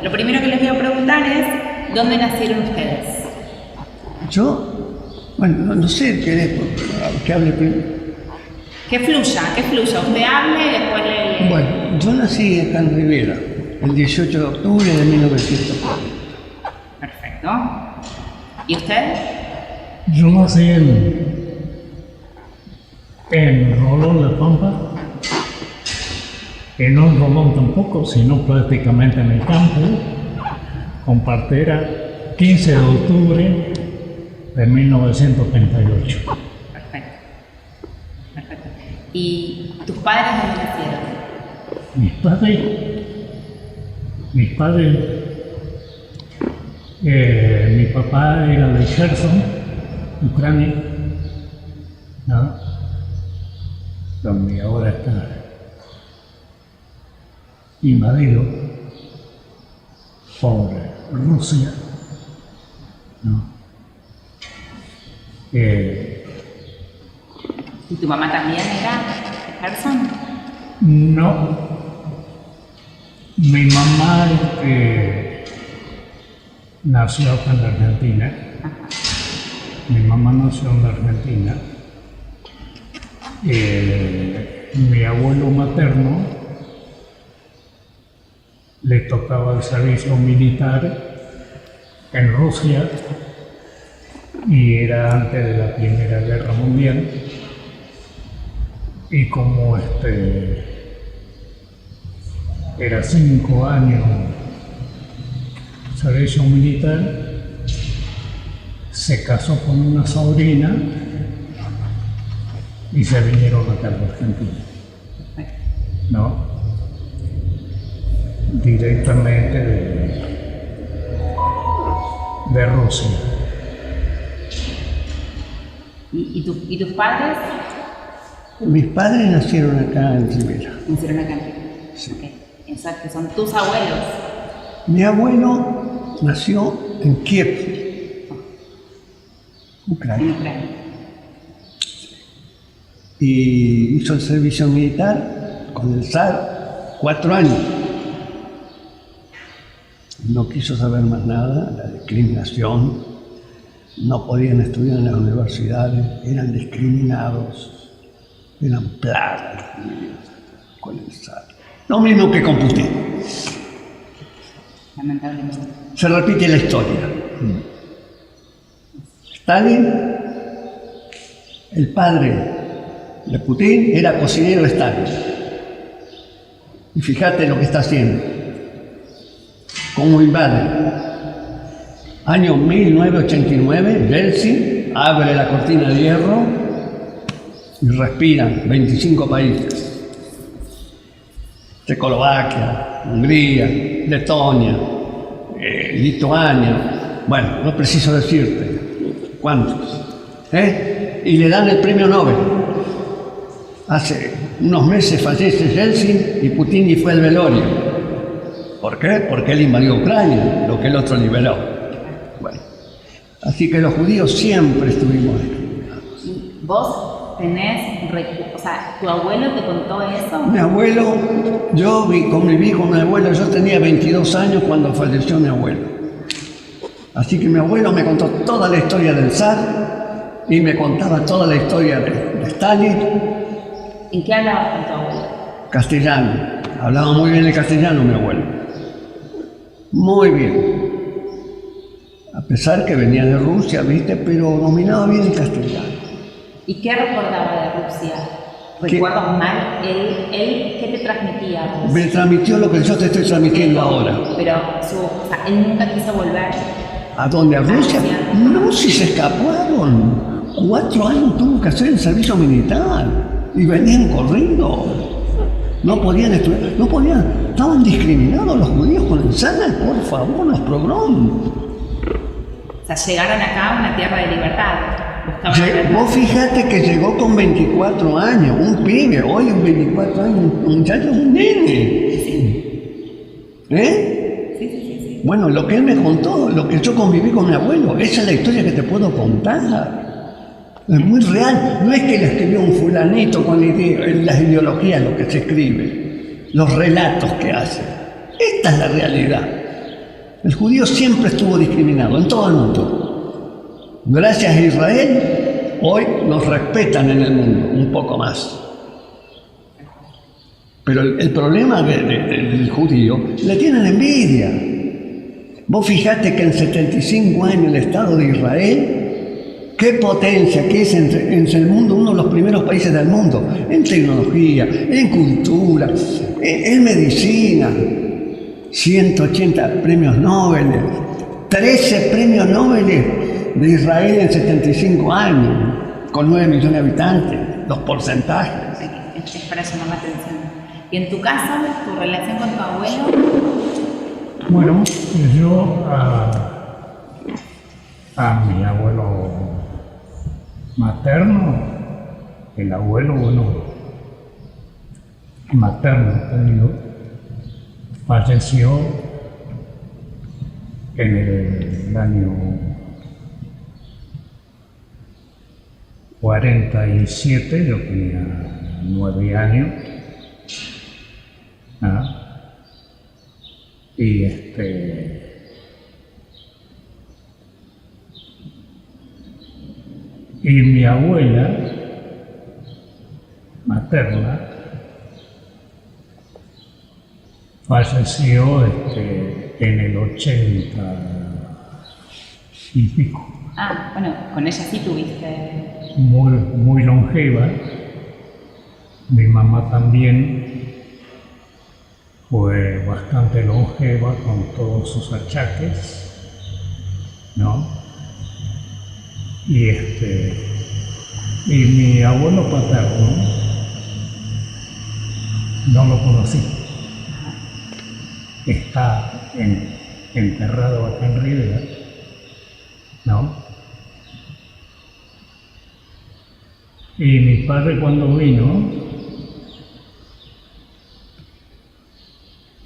Lo primero que les voy a preguntar es, ¿dónde nacieron ustedes? Yo, bueno, no sé, que hable primero. Que fluya. Usted hable y después le... Bueno, yo nací acá en Rivera, el 18 de octubre de 1940. Perfecto. ¿Y usted? Yo nací en Rolón La Pampa, y no en Rolón tampoco, sino prácticamente en el campo, con partera, 15 de octubre de 1938. Perfecto. ¿Y tus padres dónde nacieron? Mis padres, mi papá era de Kherson, Ucrania, ¿no? Donde ahora está invadido por Rusia, ¿no? ¿Y tu mamá también era de Kherson? No, mi mamá nació acá en la Argentina. Mi mamá nació en la Argentina. Mi abuelo materno le tocaba el servicio militar en Rusia y era antes de la Primera Guerra Mundial. Y como era 5 años servicio militar, se casó con una sobrina y se vinieron acá a la Argentina, ¿no? Directamente de Rusia. ¿Y tus padres? Mis padres nacieron acá en Rivera. Nacieron acá en Rivera. Sí. Okay. Exacto, son tus abuelos. Mi abuelo nació en Kiev, Ucrania. En Ucrania. Y hizo el servicio militar con el zar 4 años. No quiso saber más nada, la discriminación, no podían estudiar en las universidades, eran discriminados, eran plagas con el zar. Lo mismo que con Putin. Lamentablemente. Se repite la historia. Stalin, el padre de Putin, era cocinero de Stalin. Y fíjate lo que está haciendo. Cómo invade. Año 1989, Yeltsin abre la cortina de hierro y respiran 25 países. Checoslovaquia, Hungría, Letonia, Lituania, bueno, no preciso decirte cuántos, y le dan el premio Nobel. Hace unos meses fallece Yeltsin y Putin y fue al velorio. ¿Por qué? Porque él invadió Ucrania, lo que el otro liberó. Bueno, así que los judíos siempre estuvimos discriminados. ¿Y vos o sea, tu abuelo te contó eso? Mi abuelo, yo conviví con mi abuelo, yo tenía 22 años cuando falleció mi abuelo. Así que mi abuelo me contó toda la historia del zar y me contaba toda la historia de Stalin. ¿En qué hablabas con tu abuelo? Castellano, hablaba muy bien el castellano mi abuelo. Muy bien. A pesar que venía de Rusia, ¿viste? Pero dominaba bien el castellano. ¿Y qué recordaba de Rusia? ¿Recuerdas mal? ¿Él qué te transmitía a vos? Me transmitió lo que yo te estoy transmitiendo ahora. Pero o sea, él nunca quiso volver. ¿A dónde? ¿A Rusia? No, si se escaparon. 4 años tuvo que hacer el servicio militar. Y venían corriendo. No podían estudiar, no podían. Estaban discriminados los judíos con el zar, por favor, los pogroms. O sea, llegaron acá a una tierra de libertad. Vos fíjate que llegó con 24 años, un pibe, hoy un 24 años, un muchacho es un nene. Sí. Bueno, lo que él me contó, lo que yo conviví con mi abuelo, esa es la historia que te puedo contar. Es muy real, no es que la escribió un fulanito con las ideologías, lo que se escribe, los relatos que hace. Esta es la realidad. El judío siempre estuvo discriminado en todo el mundo. Gracias a Israel, hoy nos respetan en el mundo un poco más. Pero el problema del judío, le tienen envidia. Vos fijate que en 75 años el Estado de Israel, qué potencia que es entre el mundo, uno de los primeros países del mundo, en tecnología, en cultura, en medicina, 180 premios Nobel, 13 premios Nobel de Israel en 75 años, con 9 millones de habitantes, los porcentajes. Es para llamar la atención. ¿Y en tu casa, tu relación con tu abuelo? Bueno, yo a mi abuelo materno, el abuelo, bueno, materno, te digo, falleció en el año 47, yo tenía 9 años. Y mi abuela materna falleció en el 80 y pico. Ah, bueno, con ella sí tuviste. Muy longeva. Mi mamá también fue bastante longeva con todos sus achaques, ¿no? Y mi abuelo paterno no lo conocí. Está enterrado acá en Rivera, ¿no? Y mi padre cuando vino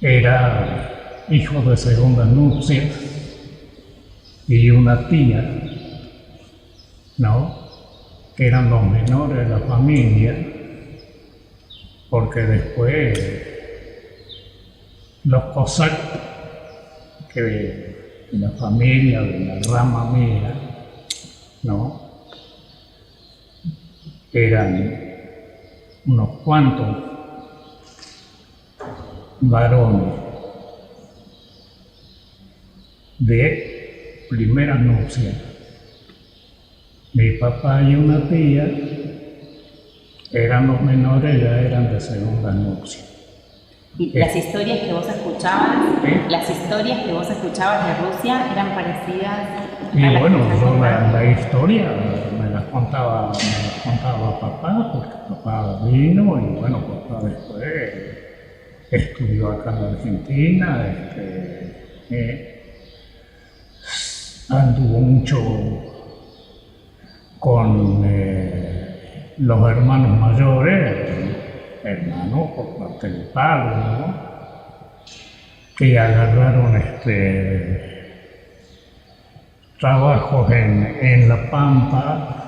era hijo de segunda nupcia y una tía, ¿no? Que eran los menores de la familia, porque después los cosacos que de la familia, de la rama mía, ¿no? Eran unos cuantos varones de primera nupcia. Mi papá y una tía eran los menores, ya eran de segunda nupcia. ¿Y las historias que vos escuchabas, las historias que vos escuchabas de Rusia eran parecidas a Y las bueno, que yo la historia me las contaba papá, porque papá vino y bueno, papá después estudió acá en la Argentina, anduvo mucho con los hermanos mayores, hermanos por parte del padre, ¿no? Que agarraron trabajos en La Pampa,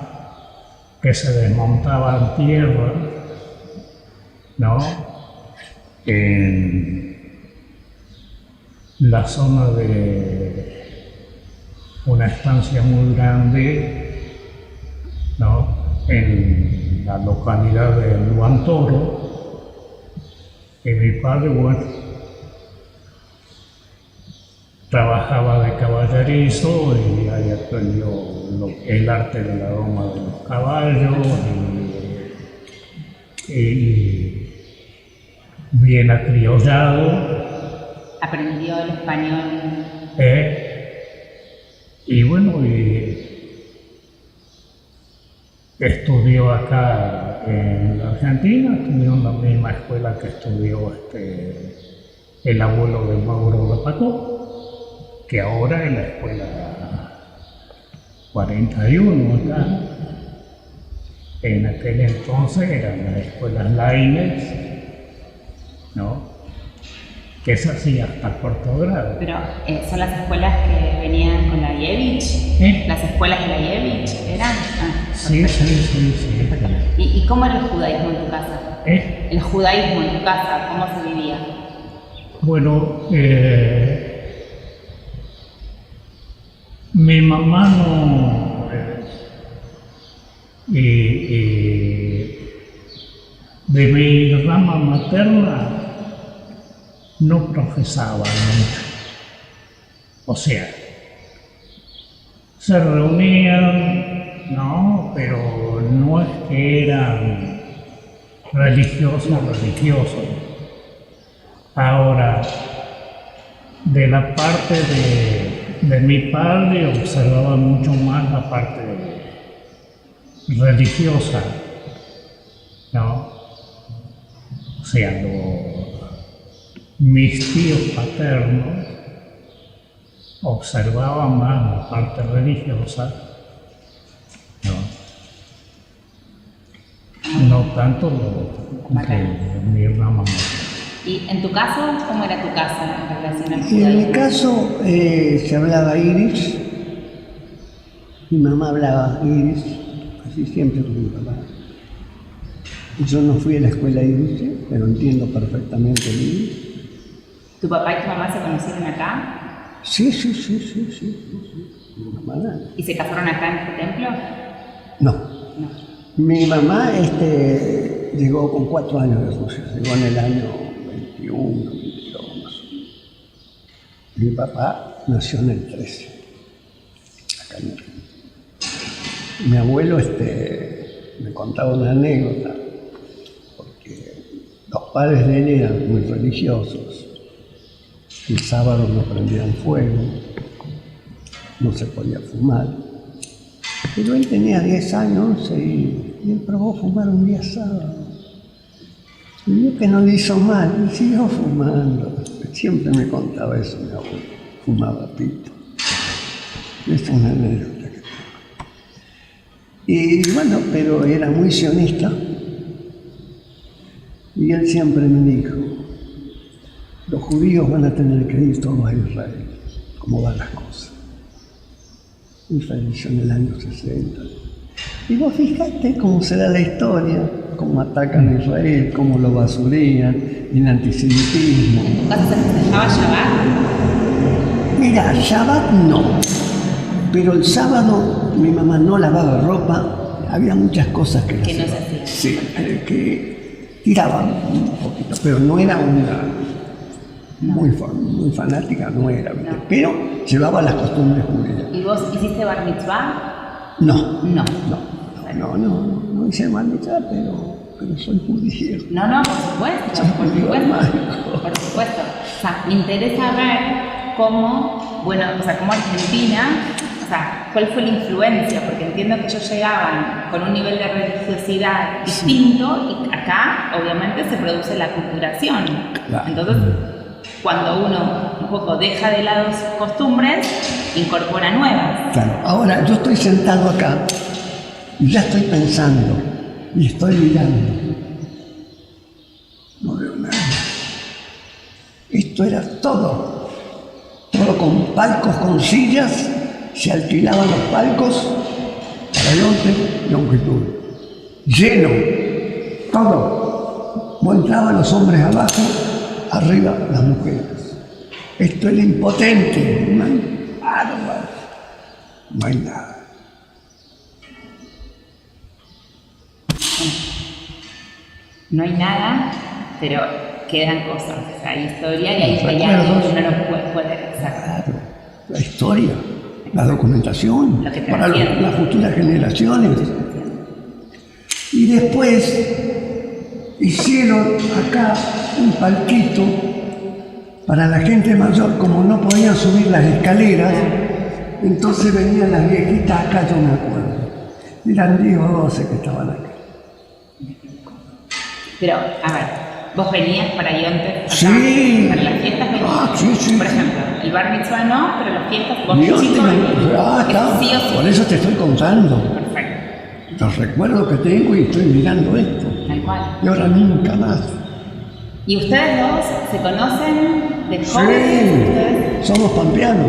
que se desmontaban tierra, ¿no? En la zona de una estancia muy grande, ¿no? En la localidad de Luan Toro, y mi padre, bueno, trabajaba de caballerizo y ahí aprendió el arte de la doma de los caballos y bien acriollado. aprendió el español. Y bueno, estudió acá en la Argentina, estudió en la misma escuela que estudió el abuelo de Mauro Lapacó, que ahora es la escuela 41 acá. En aquel entonces eran las escuelas Laínez, ¿no? Que es así hasta cuarto grado. Pero son las escuelas que venían con la Yevich. Las escuelas de la Yevich eran. Sí. ¿Y cómo era el judaísmo en tu casa? El judaísmo en tu casa, ¿cómo se vivía? Bueno, Mi mamá no, de mi rama materna no profesaba mucho. O sea, se reunían, ¿no? Pero no es que eran religiosos. Ahora, de la parte de mi padre observaba mucho más la parte religiosa, ¿no? O sea, mis tíos paternos observaban más la parte religiosa, no tanto lo que mi rama materna. ¿Y en tu caso, cómo era tu casa en relación al Y en judaísmo? mi caso se hablaba irish, mi mamá hablaba irish, así siempre con mi papá. Yo no fui a la escuela irish, pero entiendo perfectamente el irish. ¿Tu papá y tu mamá se conocieron acá? Sí. Mi mamá nada. ¿Y se casaron acá en este templo? No. No. Mi mamá llegó con 4 años de Rusia, llegó en el año 21, 22 más o menos. Mi papá nació en el 13, acá en Argentina. Mi abuelo me contaba una anécdota, porque los padres de él eran muy religiosos. El sábado no prendían fuego, no se podía fumar. Pero él tenía 10 años y él probó fumar un día sábado. Y vio que no le hizo mal y siguió fumando. Siempre me contaba eso, mi abuelo. Fumaba pito. Es una anécdota que tengo. Y bueno, pero era muy sionista. Y él siempre me dijo, los judíos van a tener que ir todos a Israel, como van las cosas. Israel nació en el año 60. Y vos fijate cómo se da la historia, cómo atacan a Israel, cómo lo basurean, el antisemitismo. ¿En tu casa se festejaba Shabbat? Mira, Shabbat no, pero el sábado mi mamá no lavaba ropa, había muchas cosas que no se hacían. Sí, que tiraban un poquito, pero no era una muy fanática, no era, ¿viste? No. Pero llevaba las costumbres judías. ¿Y vos hiciste bar mitzvah? No, No. no hice bar mitzvah, pero soy judío. No, por supuesto. Por supuesto. O sea, me interesa ver cómo, cómo Argentina, cuál fue la influencia, porque entiendo que ellos llegaban con un nivel de religiosidad distinto y acá, obviamente, se produce la culturación. Claro. Entonces, cuando uno un poco deja de lado sus costumbres, incorpora nuevas. Claro, ahora yo estoy sentado acá y ya estoy pensando y estoy mirando. No veo nada. Esto era todo con palcos, con sillas, se alquilaban los palcos para Yom Kippur. Lleno, todo. Vos entraban los hombres abajo, arriba las mujeres. Esto era impotente, bárbaro. No hay nada. No hay nada, pero quedan cosas. O sea, hay historia y hay Recuerdos. que uno no puede sacar. Claro, la historia, la documentación, Lo que para trasciende. las futuras generaciones. Y después hicieron acá un palquito para la gente mayor, como no podían subir las escaleras, entonces venían las viejitas acá, yo me acuerdo. Eran 10 o 12 que estaban acá. Pero, a ver, vos venías para Yonte, Sí. para las fiestas venías. Ah, sí. Por ejemplo, el bar mitzvah no, pero las fiestas vos Yo chico venías. está. Sí o sí. Por eso te estoy contando. Perfecto, Los recuerdos que tengo y estoy mirando esto. tal cual. Y ahora nunca más. ¿Y ustedes dos se conocen de jóvenes? ¿Ustedes? Somos pampeanos.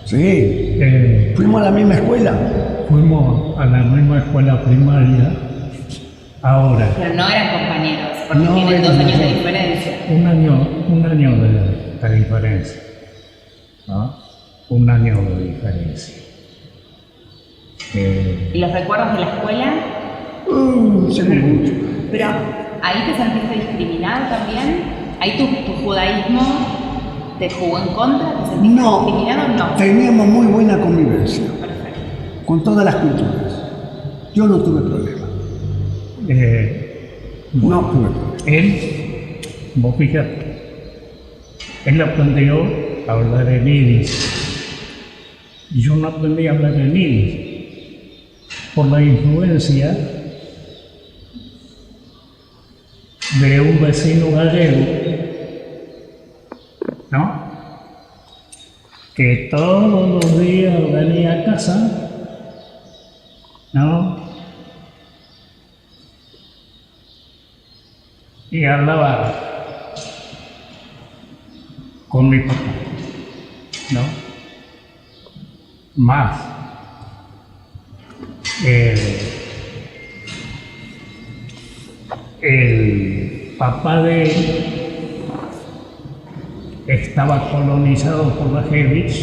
Sí. Fuimos a la misma escuela. Fuimos a la misma escuela primaria. Ahora, Pero no eran compañeros, porque No, tienen 2 eran años de mejor. diferencia. un año de diferencia, ¿no? un año de diferencia. ¿Y los recuerdos de la escuela? Tengo mucho. Pero, ¿ahí te sentiste discriminado también? ¿Ahí tu judaísmo te jugó en contra? ¿Te sentiste discriminado o no? Teníamos muy buena convivencia Perfecto. con todas las culturas. Yo no tuve problema. No tuve problema. Él, vos fíjate, él aprendió a hablar en yiddish. Yo no aprendí a hablar en yiddish por la influencia de un vecino gallego, ¿no? Que todos los días venía a casa, ¿no? Y hablaba con mi papá, ¿no? Más. El papá de él estaba colonizado por la Jevich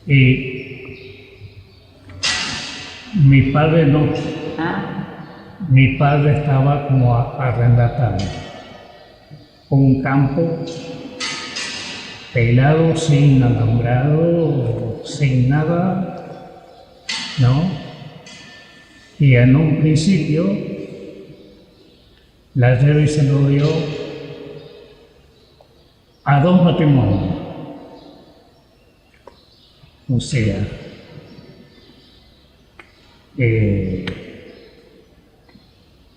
y mi padre no. Mi padre estaba como arrendatario, un campo pelado, sin alambrado, sin nada, ¿no? Y en un principio la Jevich se lo dio a 2 matrimonios. O sea,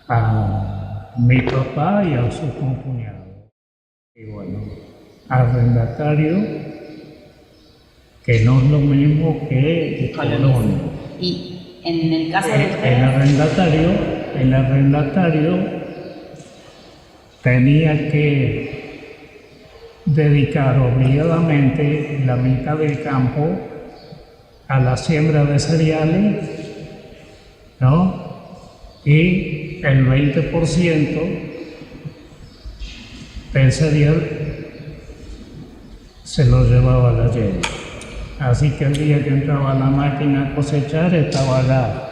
a mi papá y a su concuñado. Y bueno, arrendatario, que no es lo mismo que colono. Y en el caso de El ustedes, arrendatario tenía que dedicar obligadamente la mitad del campo a la siembra de cereales, ¿no? Y el 20% del cereal se lo llevaba a la yegua. Así que el día que entraba la máquina a cosechar, estaba allá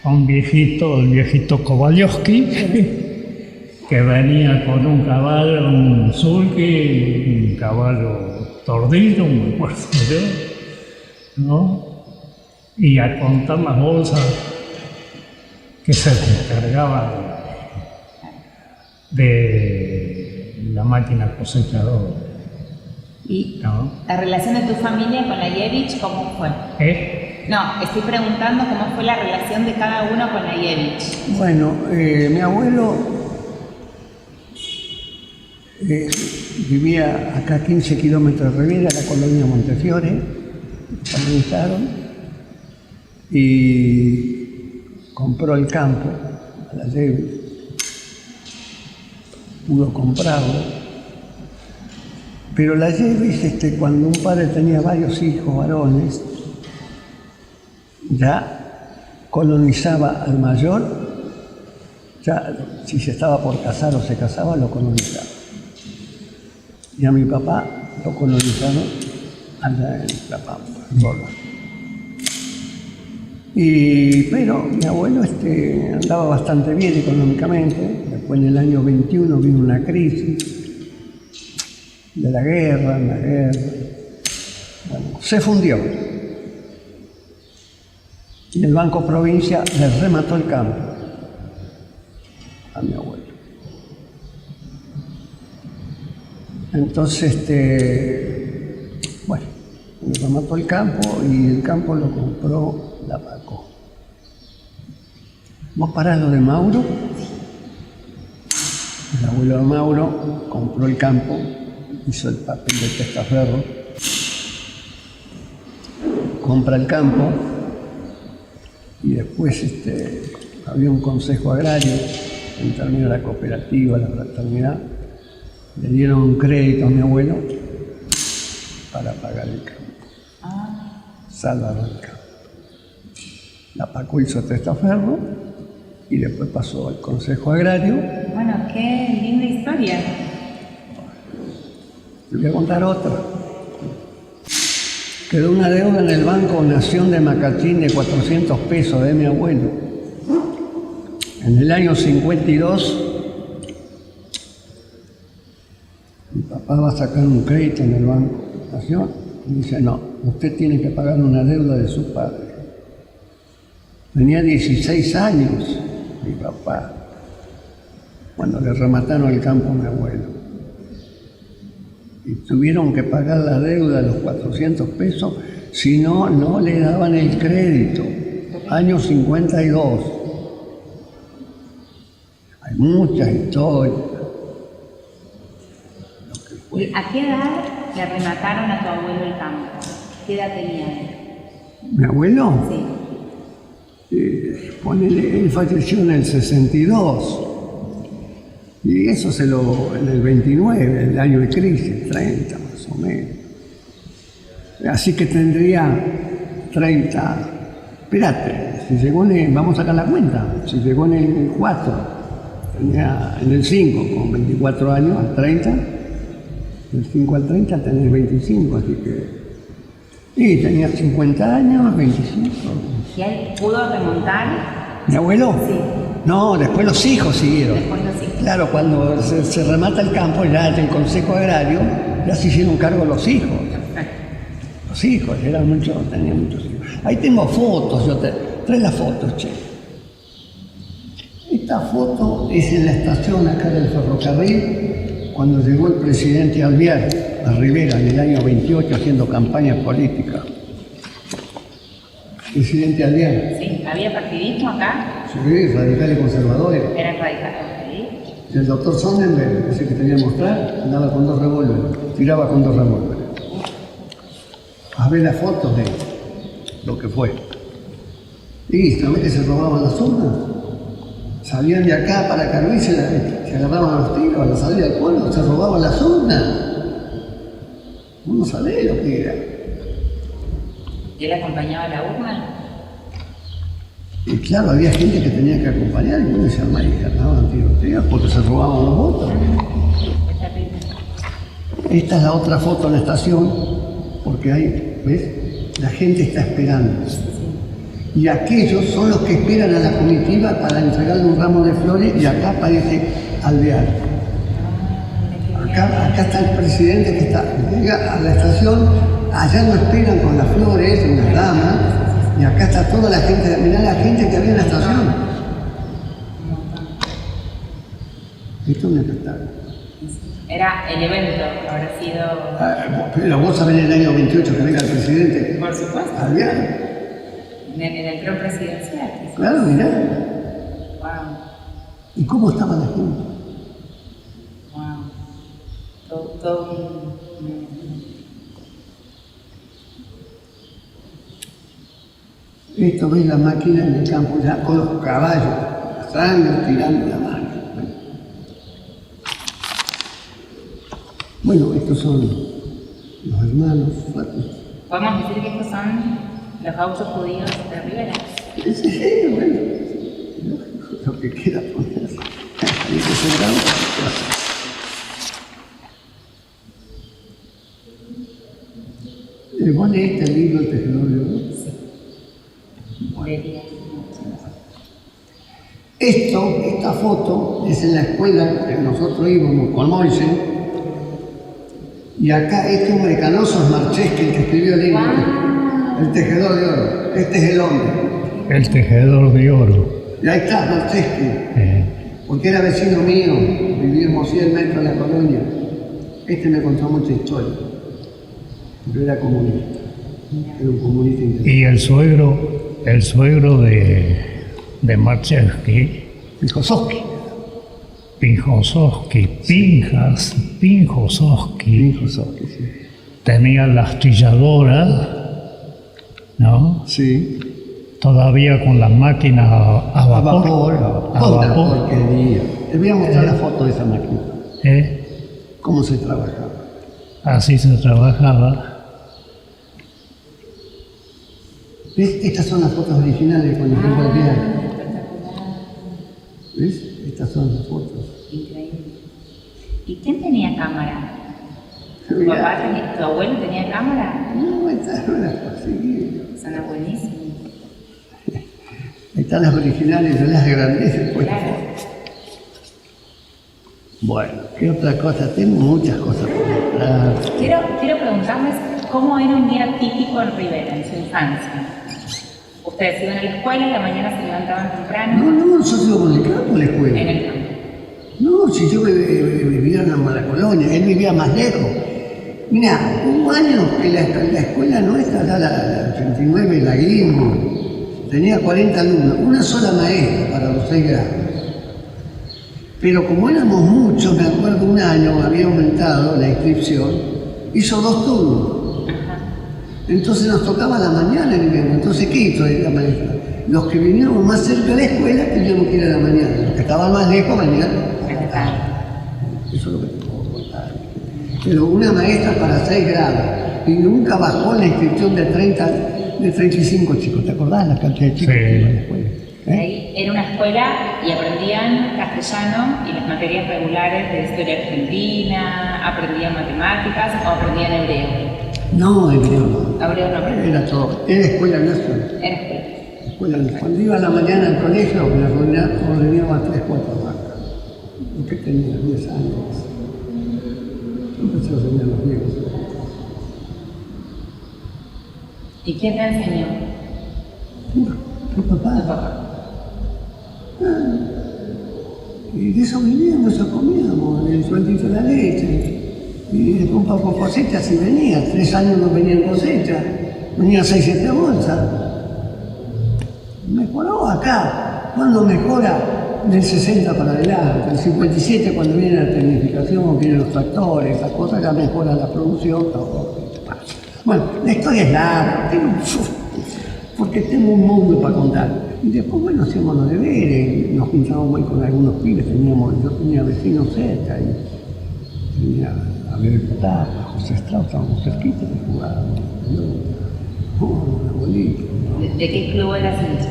un viejito, el viejito Kowalewski, que venía con un caballo, un sulky, un caballo tordillo, me acuerdo yo, ¿no? Y a contar las bolsas que se descargaban de la máquina cosechadora. ¿y ¿No? la relación de tu familia con la Jevich cómo fue? No, estoy preguntando cómo fue la relación de cada uno con la Jevich. Bueno, mi abuelo vivía acá a 15 kilómetros de Rivera, la colonia Montefiore, colonizaron y compró el campo a la Jevich, pudo comprarlo. Pero la Jevich, cuando un padre tenía varios hijos varones, ya colonizaba al mayor, ya si se estaba por casar o se casaba, lo colonizaba. Y a mi papá lo colonizaron allá en La Pampa, en Borba. Pero mi abuelo andaba bastante bien económicamente. Después en el año 21 vino una crisis de la guerra, bueno, se fundió. Y el Banco Provincia le remató el campo a mi abuelo. Entonces, bueno, le remató el campo y el campo lo compró la Paco. ¿Vos parás lo de Mauro? El abuelo de Mauro compró el campo, hizo el papel de testaferro, compra el campo y después había un consejo agrario, en términos de la cooperativa, la fraternidad, le dieron un crédito a mi abuelo para pagar el campo. Salvaron el campo. La Paco hizo testaferro y después pasó al consejo agrario. Bueno, qué linda historia. Le voy a contar otra. Quedó una deuda en el Banco Nación de Macachín de 400 pesos de mi abuelo. En el año 52, mi papá va a sacar un crédito en el Banco Nación y dice, no, usted tiene que pagar una deuda de su padre. Tenía 16 años mi papá cuando le remataron el campo a mi abuelo. Y tuvieron que pagar la deuda de los 400 pesos, si no, no le daban el crédito. Año 52. Hay muchas historias. ¿Y a qué edad le remataron a tu abuelo el campo? ¿Qué edad tenía él? ¿Mi abuelo? Sí. Ponele, él falleció en el 62. Y eso en el 29, el año de crisis, 30 más o menos. Así que tendría 30. Espérate, si llegó vamos a sacar la cuenta. Si llegó en el 4, tenía en el 5, con 24 años, al 30. Del 5 al 30 tenés 25, así que... Y tenía 50 años, 25. ¿Y él pudo remontar? ¿Mi abuelo? Sí. No, después los hijos siguieron. Después los hijos. Claro, cuando se remata el campo, ya el Consejo Agrario, ya se hicieron cargo los hijos. Los hijos, tenían muchos hijos. Ahí tengo fotos, trae las fotos, che. Esta foto es en la estación acá del ferrocarril, cuando llegó el presidente Alvear a Rivera en el año 28 haciendo campaña política. Presidente Alvear. Sí, ¿había partidismo acá? Sí, radicales conservadores. Eran radicales. Y el doctor Sonnenberg, ese que te voy a mostrar, andaba con 2 revólveres, tiraba con 2 revólveres. A ver las fotos de lo que fue. Y también que se robaban las urnas. Salían de acá para Carví, se agarraban a los tiros a la salida del pueblo, se robaban las urnas. Uno sabe lo que era. ¿Y él acompañaba la urna? Y claro, había gente que tenía que acompañar y uno se armaba y ganaban tiroteos porque se robaban los votos. Es terrible. Esta es la otra foto en la estación, porque ahí, ¿ves? La gente está esperando. Y aquellos son los que esperan a la comitiva para entregarle un ramo de flores y acá aparece Alvear. Acá está el presidente que llega a la estación, allá lo esperan con las flores, unas damas, y acá está toda la gente, mirá la gente que había en la estación. Esto es un espectáculo. Era el evento, habrá sido... Pero vos sabés en el año 28 que venga el presidente. Por supuesto. Alvear. En el tren presidencial. Claro, mirá. Wow. ¿Y cómo estaba la gente? Wow. Todo Esto ves la máquina en el campo ya con los caballos, arrastrando, tirando la máquina. Bueno, estos son los hermanos. ¿Podemos decir que estos son los gauchos judíos de Rivera? Sí, bueno, lo que quiera poner. Hay que ser gaucho. ¿Vos leíste el libro El Tejedor de Oro? Sí. Esta foto es en la escuela que nosotros íbamos con Moise. Y acá este hombre canoso es Marcheschi, el que escribió el libro. Wow. El Tejedor de Oro. Este es el hombre. El Tejedor de Oro. Y ahí está Marcheschi. Porque era vecino mío. Vivíamos 100 metros en la colonia. Este me contó mucha historia. Pero era comunista. Era un comunista interesante. Y el suegro de Marcheschi, Pinjosowski, Pinjosowski, sí. tenía la astilladora, ¿no? Sí. Todavía con las máquinas a vapor. A vapor. Porquería. Te voy a mostrar la foto de esa máquina. ¿Cómo se trabajaba? Así se trabajaba. ¿Ves? Estas son las fotos originales cuando fue al diario. ¿Ves? Estas son las fotos. Increíble. ¿Y quién tenía cámara? ¿Tu papá tenía, tu abuelo tenía cámara? No, estas no las conseguí. Son buenísimas. Ahí están las originales, yo las agrandé después. Claro. Bueno, ¿qué otra cosa? Tengo muchas cosas por mostrar. Quiero preguntarles cómo era un día típico en Rivera, en su infancia. Ustedes iban a la escuela, en la mañana se levantaban temprano. No, nosotros íbamos de campo a la escuela. En el campo. No, si yo vivía en la colonia, él vivía más lejos. Mira, hubo años que la escuela nuestra, la 89, la Guillermo, tenía 40 alumnos, una sola maestra para los 6 grados. Pero como éramos muchos, me acuerdo un año había aumentado la inscripción, hizo 2 turnos. Entonces nos tocaba a la mañana el invierno. Entonces, ¿qué hizo la maestra? Los que viníamos más cerca de la escuela teníamos que ir a la mañana. Los que estaban más lejos venían a la tarde. Eso es lo que te puedo contar. Pero una maestra para 6 grados y nunca bajó la inscripción de 35 chicos. ¿Te acordás la cantidad de chicos que iban a la escuela? Ahí era una escuela y aprendían castellano y las materias regulares de historia argentina, aprendían matemáticas o aprendían hebreo. No, hebreo no. Hebreo no aprendían. Era todo. Era escuela nacional. Era escuela. Cuando iba a la mañana al colegio, me ordenaba 3, 4 vacas. Porque tenía 10 años. Empecé a ordenar los viejos. ¿Y quién te enseñó? Tu papá. Tu papá. Y de eso vivíamos, eso comíamos, el sueldito de la leche. Y después un poco cosecha si venía. 3 años no venían cosecha. Venía 6, 7 bolsas. Mejoró acá. ¿Cuándo mejora? Del 60 para adelante. El 57 cuando viene la tecnificación, vienen los tractores, esas cosas, ya mejora la producción. Todo. Bueno, la historia es larga, porque tengo un mundo para contar. Y después, bueno, hacíamos los deberes, nos juntábamos ahí con algunos pibes, yo tenía vecinos cerca, y tenía a ver Potá, a José Strauss, estábamos cerquitas y jugábamos. ¿De qué club eras hincha?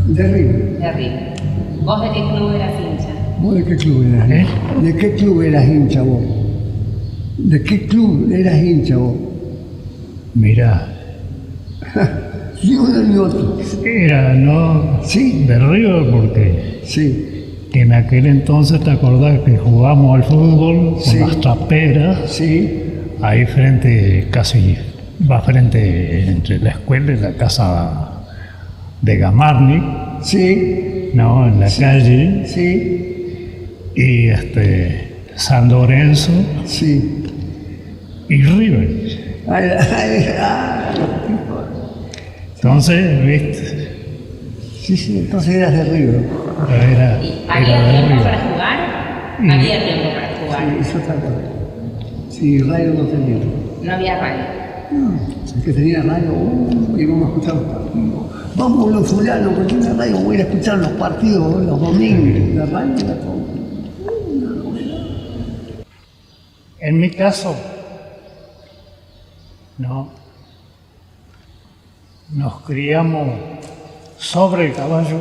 De River. De River. ¿Vos de qué club eras hincha? ¿Vos de qué club eras? ¿De qué club eras hincha vos? ¿De qué club eras hincha vos? Mirá, Ni uno ni otro. era, ¿no? Sí. De River porque Sí, en aquel entonces te acordás que jugamos al fútbol con Sí. las traperas, sí, ahí frente, casi va frente entre la escuela y la casa de Gamarni, sí, ¿no? En la calle, sí, y San Lorenzo sí. y River. Ay, ay, ay. Entonces, viste, Sí, entonces eras de River. era ¿Y era había de tiempo River. para jugar? Había tiempo para jugar. Sí, eso está claro. Sí, radio no tenía. No había radio. No, el que tenía radio, íbamos a escuchar los partidos. Vamos los fulanos, porque tiene radio, voy a ir a escuchar los partidos los domingos. La radio era todo. En mi caso, no, nos criamos sobre el caballo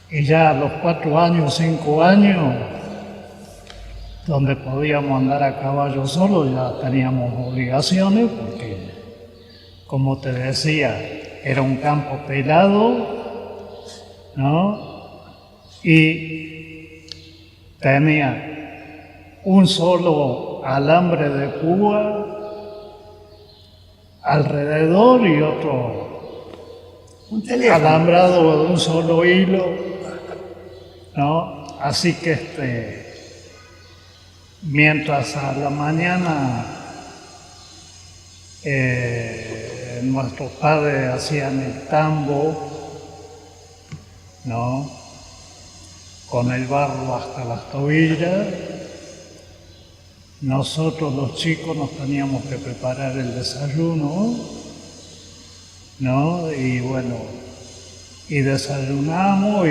y ya a los 4 años, 5 años, donde podíamos andar a caballo solo, ya teníamos obligaciones porque, como te decía, era un campo pelado, ¿no? Y tenía un solo alambre de púa alrededor y otro Un teléfono. alambrado de un solo hilo, ¿no? Así que mientras a la mañana nuestros padres hacían el tambo, ¿no? Con el barro hasta las tobillas, nosotros los chicos nos teníamos que preparar el desayuno, ¿no? Y bueno, y desayunamos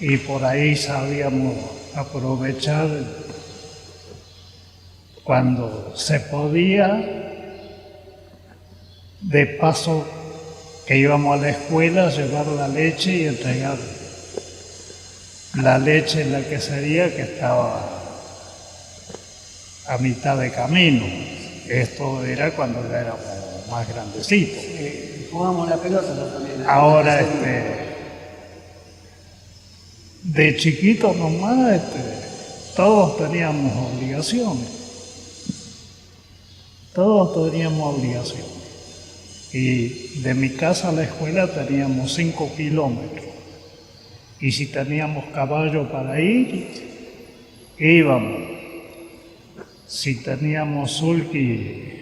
y por ahí sabíamos aprovechar cuando se podía, de paso que íbamos a la escuela, llevar la leche y entregar la leche en la quesería que estaba a mitad de camino. Esto era cuando ya éramos más grandecitos. Jugamos la pelota también. Ahora, de chiquitos nomás, todos teníamos obligaciones. Todos teníamos obligaciones. Y de mi casa a la escuela teníamos 5 kilómetros. Y si teníamos caballo para ir, íbamos. Si teníamos sulky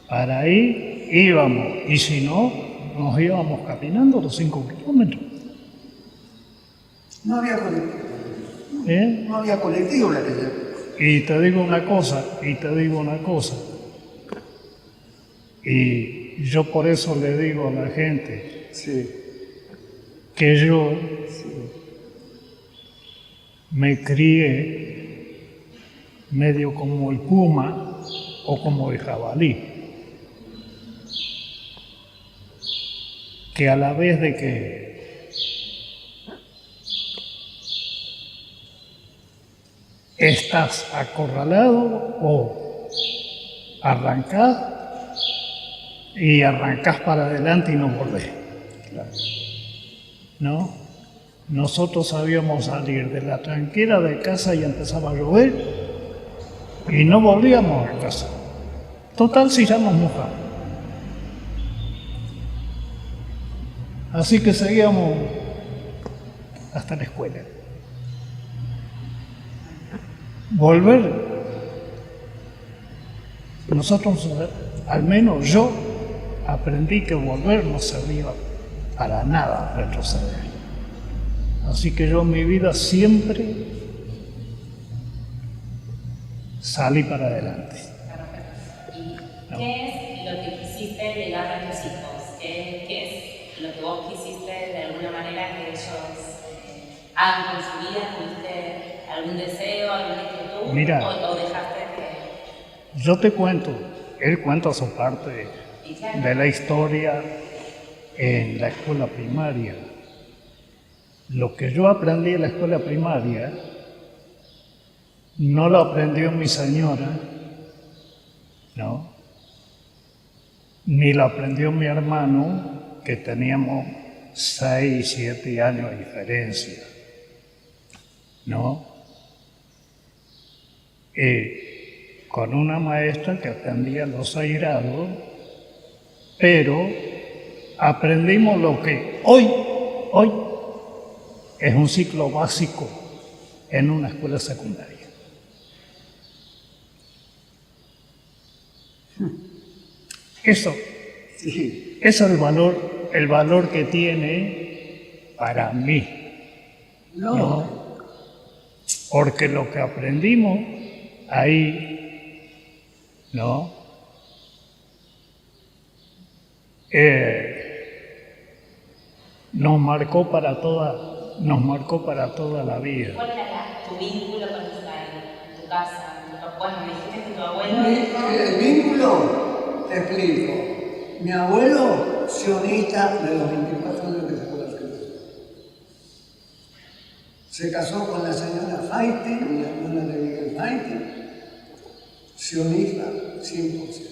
para ir, íbamos. Y si no, nos íbamos caminando los 5 kilómetros. No había colectivo. ¿Eh? No había colectivo en aquella época. Y te digo una cosa. Y yo por eso le digo a la gente Sí. que yo me crié medio como el puma o como el jabalí. Que a la vez de que estás acorralado o arrancás y arrancás para adelante y no volvés. ¿No? Nosotros sabíamos salir de la tranquera de casa y empezaba a llover y no volvíamos a casa. Total, si ya nos mojamos. Así que seguíamos hasta la escuela. Volver, nosotros, al menos yo, aprendí que volver no servía para nada retroceder. Así que yo en mi vida siempre salí para adelante. ¿Y qué es lo que quisiste legar a tus hijos? ¿Qué es lo que vos quisiste de alguna manera que ellos hagan con su vida? ¿Tuviste algún deseo, alguna inquietud? Mira, ¿O dejaste que...? yo te cuento, él cuenta su parte de la historia en la escuela primaria. Lo que yo aprendí en la escuela primaria no lo aprendió mi señora, ¿no? Ni lo aprendió mi hermano, que teníamos 6, 7 años de diferencia, ¿no? Con una maestra que atendía los 6 grados, pero aprendimos lo que hoy es un ciclo básico en una escuela secundaria. Eso es el valor que tiene para mí. ¿No? Porque lo que aprendimos ahí, ¿no? Nos marcó para toda la vida. ¿Cuál era tu vínculo con Israel? ¿En tu casa? Bueno, me dijiste que tu abuelo... El vínculo, te explico. Mi abuelo, sionista de los 24 años que se fue a la ciudad. Se casó con la señora Faitin, la hermana de Miguel Faitin, sionista 100%.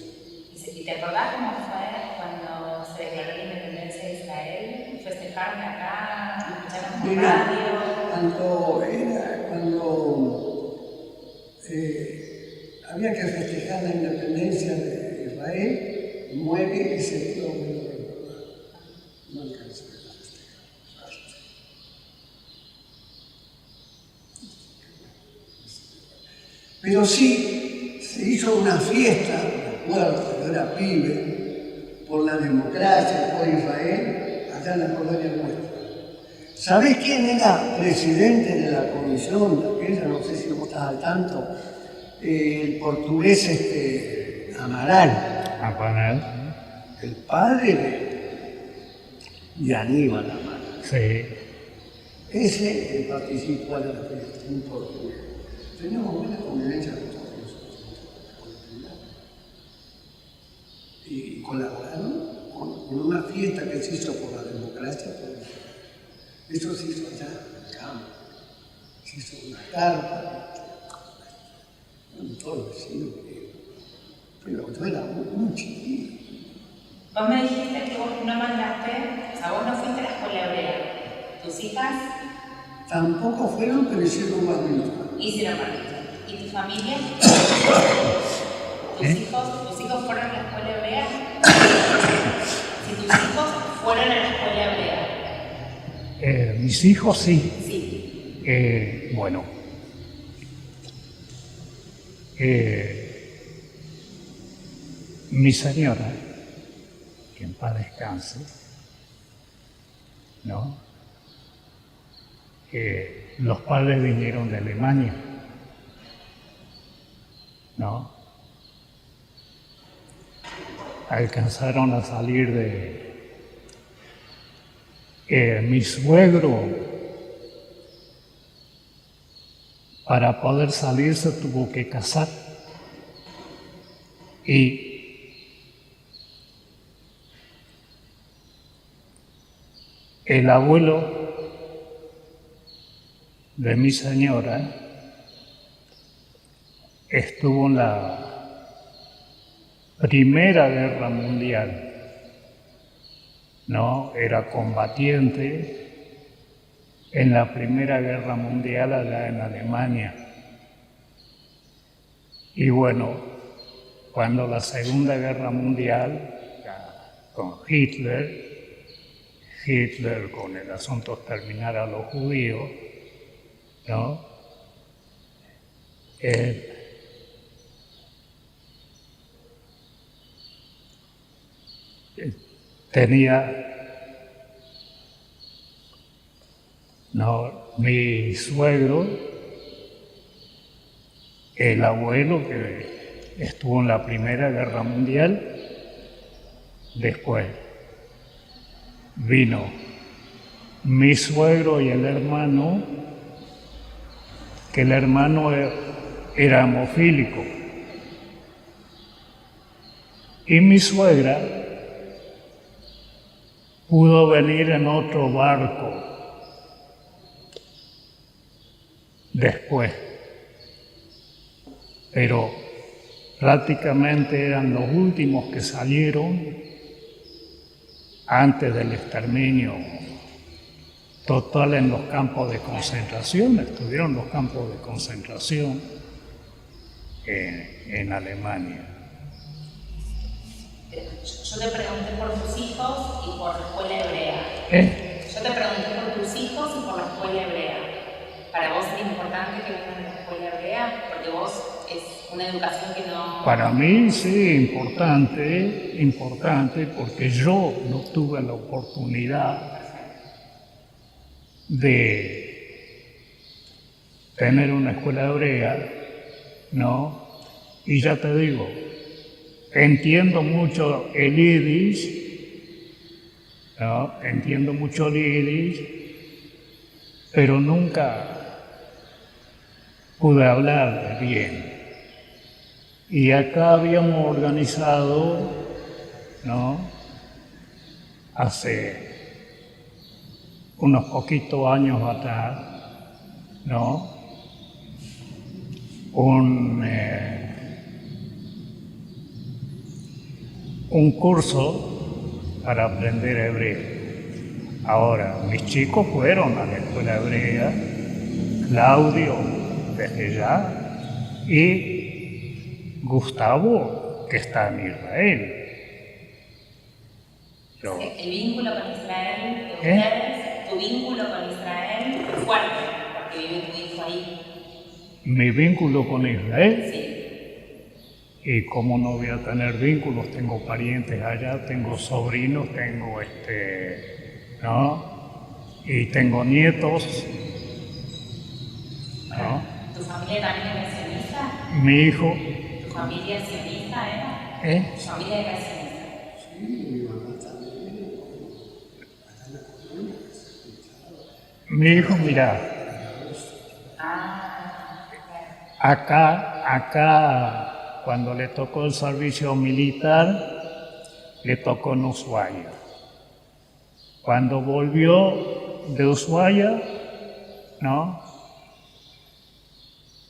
¿Y te acordás cómo fue cuando se declaró la independencia de Israel? ¿Festejaron acá? ¿Escucharon por radio? Cuando había que festejar la independencia de Israel, 9 y 7 no alcanzó a festejar. Pero sí se hizo una fiesta, me acuerdo, cuando era pibe, por la democracia, por Israel, allá en la colonia nuestra. ¿Sabés quién era presidente de la comisión de aquella? No sé si vos estás al tanto. El portugués Amaral. El padre de Aníbal Amaral. Sí. Ese participó en la fiesta, un portugués. Teníamos buena convivencia con todos nosotros. Y colaboraron con una fiesta que se hizo por la democracia. Eso se hizo allá en el campo. Se hizo una carpa. solo decir pero yo era muy chiquito. Vos me dijiste que vos no mandaste, o sea, vos no fuiste a la escuela hebrea. ¿Tus hijas? Tampoco fueron, pero hicieron bar mitzvah. Hicieron bar mitzvah. ¿Y tu familia? ¿Tus hijos fueron a la escuela hebrea? Si tus hijos fueron a la escuela hebrea. Mis hijos sí. Sí. Bueno. Mi señora, que en paz descanse, ¿no? Los padres vinieron de Alemania, ¿no? Alcanzaron a salir de mi suegro, para poder salir se tuvo que casar y el abuelo de mi señora estuvo en la Primera Guerra Mundial, ¿no? Era combatiente en la Primera Guerra Mundial allá en Alemania. Y bueno, cuando la Segunda Guerra Mundial, con Hitler con el asunto de exterminar a los judíos, ¿no? Tenía, no, mi suegro, el abuelo que estuvo en la Primera Guerra Mundial, después vino mi suegro y el hermano, que el hermano era hemofílico, y mi suegra pudo venir en otro barco después, pero prácticamente eran los últimos que salieron antes del exterminio total en los campos de concentración. Estuvieron los campos de concentración en Alemania. Yo te pregunté por tus hijos y por la escuela hebrea. Yo te pregunté por tus hijos y por la escuela hebrea. ¿Para vos es importante que vengan a la escuela hebrea? Porque vos es una educación que no... Para mí sí, importante, porque yo no tuve la oportunidad de tener una escuela hebrea, ¿no? Y ya te digo, entiendo mucho el yiddish, ¿no? Entiendo mucho el yiddish, pero nunca pude hablar bien. Y acá habíamos organizado, ¿no? Hace unos poquitos años atrás, ¿no? Un curso para aprender hebreo. Ahora, mis chicos fueron a la escuela hebrea, Claudio desde ya, y Gustavo, que está en Israel. El vínculo con Israel de ustedes, tu vínculo con Israel es fuerte, porque vive tu hijo ahí. ¿Mi vínculo con Israel? Sí. Y cómo no voy a tener vínculos, tengo parientes allá, tengo sobrinos, tengo ¿no? Y tengo nietos, ¿no? ¿Tu familia también era sionista? Mi hijo. ¿Tu familia es sionista era? ¿Tu familia era sionista? Sí, mi mamá también. Mi hijo, mira. Acá, cuando le tocó el servicio militar, le tocó en Ushuaia. Cuando volvió de Ushuaia, ¿no?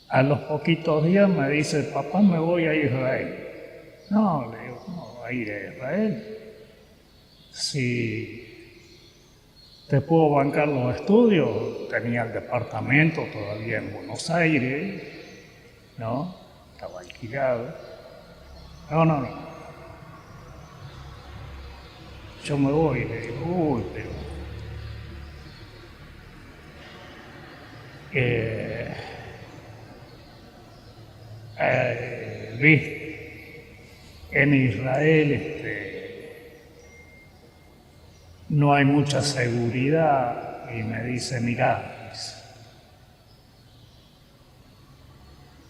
A los poquitos días me dice, papá, me voy a Israel. No, le digo, ¿cómo va a ir a Israel? Si te puedo bancar los estudios, tenía el departamento todavía en Buenos Aires, ¿no? Estaba alquilado. No. Yo me voy, le digo, uy, pero... en Israel no hay mucha seguridad y me dice, mirá,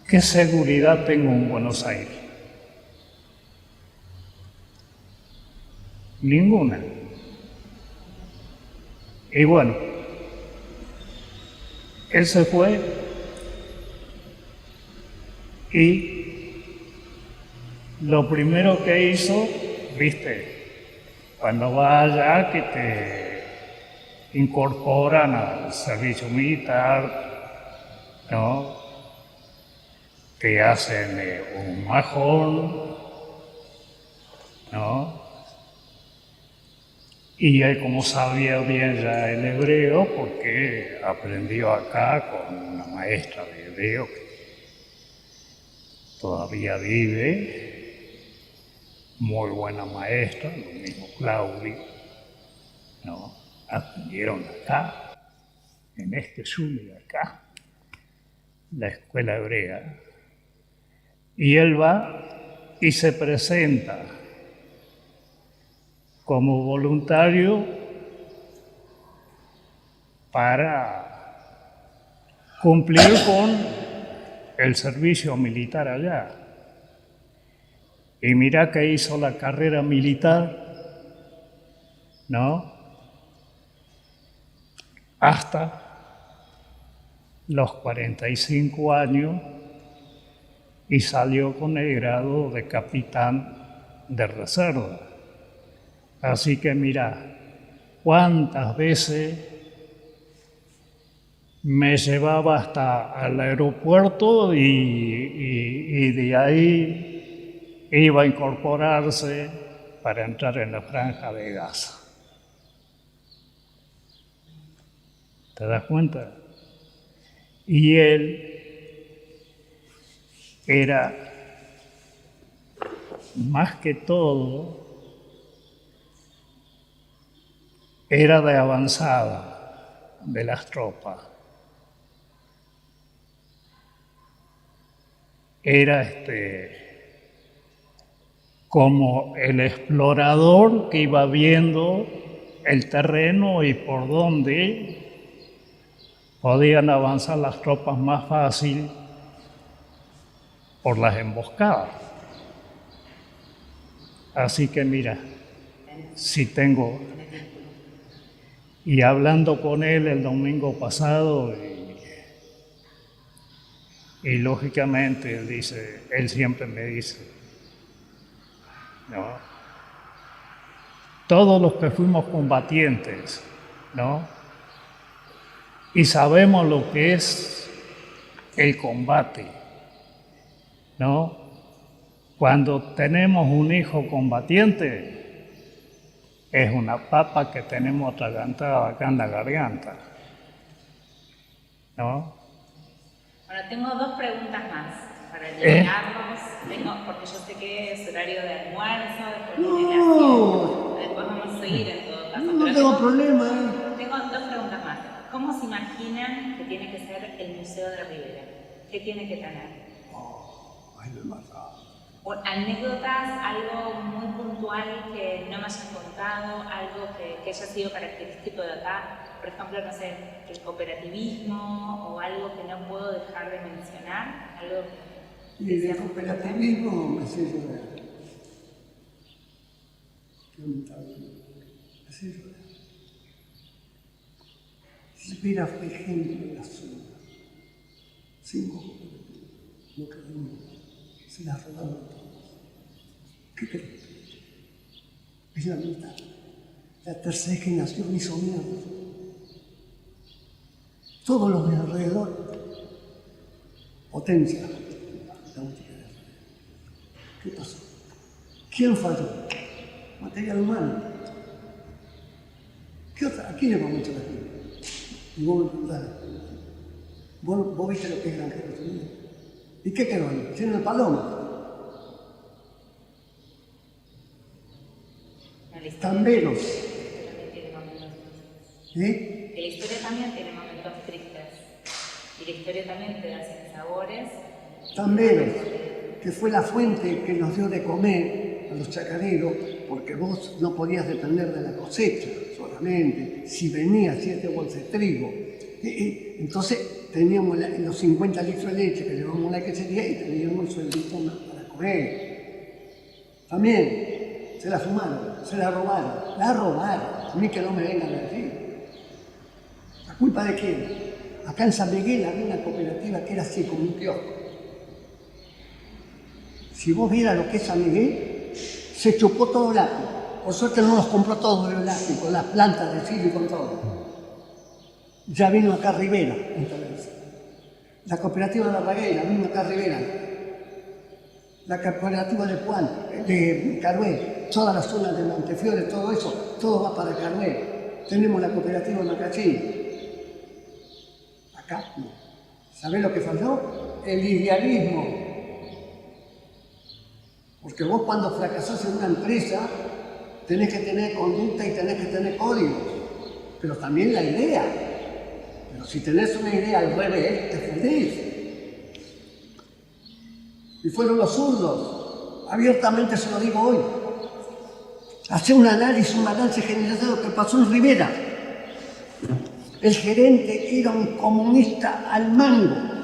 ¿qué seguridad tengo en Buenos Aires? Ninguna. Y bueno, él se fue y lo primero que hizo, viste, cuando vas allá que te incorporan al servicio militar, ¿no? Te hacen un majón, ¿no? Y él, como sabía bien ya el hebreo, porque aprendió acá con una maestra de hebreo que todavía vive, muy buena maestra, lo mismo Claudio, ¿no? Aprendieron acá, en este shul de acá, la escuela hebrea. Y él va y se presenta como voluntario para cumplir con el servicio militar allá. Y mira que hizo la carrera militar, ¿no? Hasta los 45 años y salió con el grado de capitán de reserva. Así que mira, cuántas veces me llevaba hasta el aeropuerto y de ahí iba a incorporarse para entrar en la franja de Gaza. ¿Te das cuenta? Y él era más que todo, era de avanzada de las tropas. Era como el explorador que iba viendo el terreno y por dónde podían avanzar las tropas más fácil por las emboscadas. Así que mira, si tengo... Y hablando con él el domingo pasado, y lógicamente él siempre me dice, ¿no? Todos los que fuimos combatientes, ¿no? Y sabemos lo que es el combate, ¿no? Cuando tenemos un hijo combatiente, es una papa que tenemos atragantada acá en la garganta, ¿no? Bueno, tengo dos preguntas más para eliminarnos. Porque yo sé que es horario de almuerzo, después viene la siesta, después vamos a seguir en todo caso. No tengo problema. Tengo dos preguntas más. ¿Cómo se imaginan que tiene que ser el Museo de Rivera? ¿Qué tiene que tener? O anécdotas, algo muy puntual que no me hayan contado, algo que haya sido característico de acá. Por ejemplo, no sé, el cooperativismo o algo que no puedo dejar de mencionar. Algo Y el cooperativismo me hace llorar. Me hace llorar. Silvera fue ejemplo de la zona. 5 cooperativas, no quedó ninguna. Se las robaron todas. ¿Qué crees? Es la mitad. La tercera generación hizo mierda. Todos los de alrededor. potencia. ¿Qué pasó? ¿Quién falló? Material humano. ¿Qué otra? ¿A quién le vamos a echar la culpa? Y vos me preguntás, ¿vos viste lo que es Granjeros Unidos? ¿Y qué quedó ahí? Lleno de palomas. Tamberos. ¿Eh? Que la historia también tiene momentos tristes. Y la historia también te da sinsabores. Tamberos, que fue la fuente que nos dio de comer a los chacareros, porque vos no podías depender de la cosecha solamente, si venía 7 bolsas de trigo. Entonces teníamos los 50 litros de leche que llevamos a la quesería y teníamos el sueldito para comer. También se la fumaron, se la robaron, la robaron. A mí que no me vengan a decir. ¿La culpa de quién? Acá en San Miguel había una cooperativa que era así como un kiosco. Si vos vieras lo que es San Miguel, se chupó todo el lápiz. Por suerte no los compró todos el lápiz, con las plantas de sirio y con todo. Ya vino acá Rivera, entonces. La cooperativa de la Ragueira vino acá Rivera. La cooperativa de Puan, de Carué, toda la zona de Montefiore, todo eso, todo va para Carué. Tenemos la cooperativa de Macachín. Acá no. ¿Sabés lo que falló? El idealismo. Porque vos cuando fracasás en una empresa tenés que tener conducta y tenés que tener códigos, pero también la idea. Pero si tenés una idea al revés, te fundís. Y fueron los zurdos, abiertamente se lo digo hoy. Hacé un análisis, un balance general de lo que pasó en Rivera. El gerente era un comunista al mango.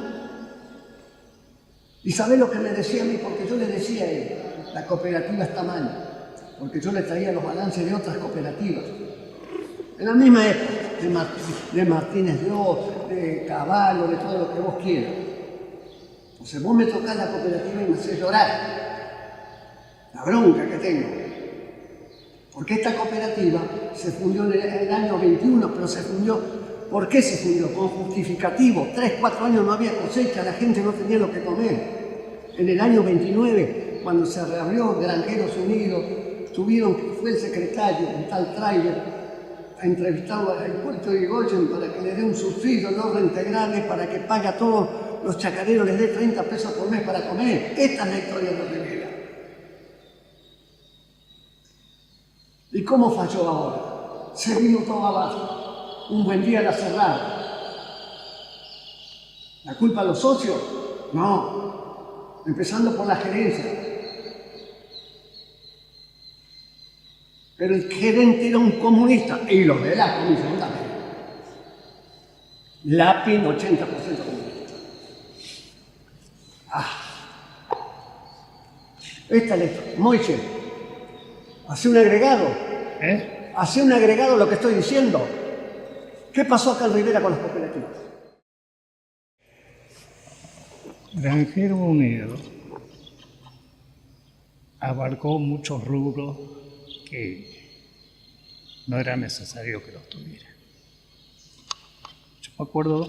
¿Y sabés lo que me decía a mí? Porque yo le decía a él, la cooperativa está mal, porque yo le traía los balances de otras cooperativas. En la misma época, de Martínez de Oz, de Caballo, de todo lo que vos quieras. Entonces vos me tocás la cooperativa y me hacés llorar. La bronca que tengo. Porque esta cooperativa se fundió en el año 21, pero se fundió. ¿Por qué se fundió? Con justificativo. 3, 4 años no había cosecha, la gente no tenía lo que comer. En el año 29, cuando se reabrió Granjeros Unidos, fue el secretario, un tal Trailer, a entrevistar al aeropuerto de Irigoyen para que le dé un subsidio no reintegrable para que pague a todos los chacareros, les dé 30 pesos por mes para comer. Esta es la historia de Rivera. ¿Y cómo falló ahora? Se vino todo abajo. Un buen día la cerraron. ¿La culpa a los socios? No. Empezando por la gerencia. Pero el gerente era un comunista y los de la comisión también. Lapin 80% comunista. Esta letra, Moisés, hace un agregado. Hace un agregado lo que estoy diciendo. ¿Qué pasó acá en Rivera con las cooperativas? Granjero Unido abarcó muchos rubros que no era necesario que los tuviera. Yo me acuerdo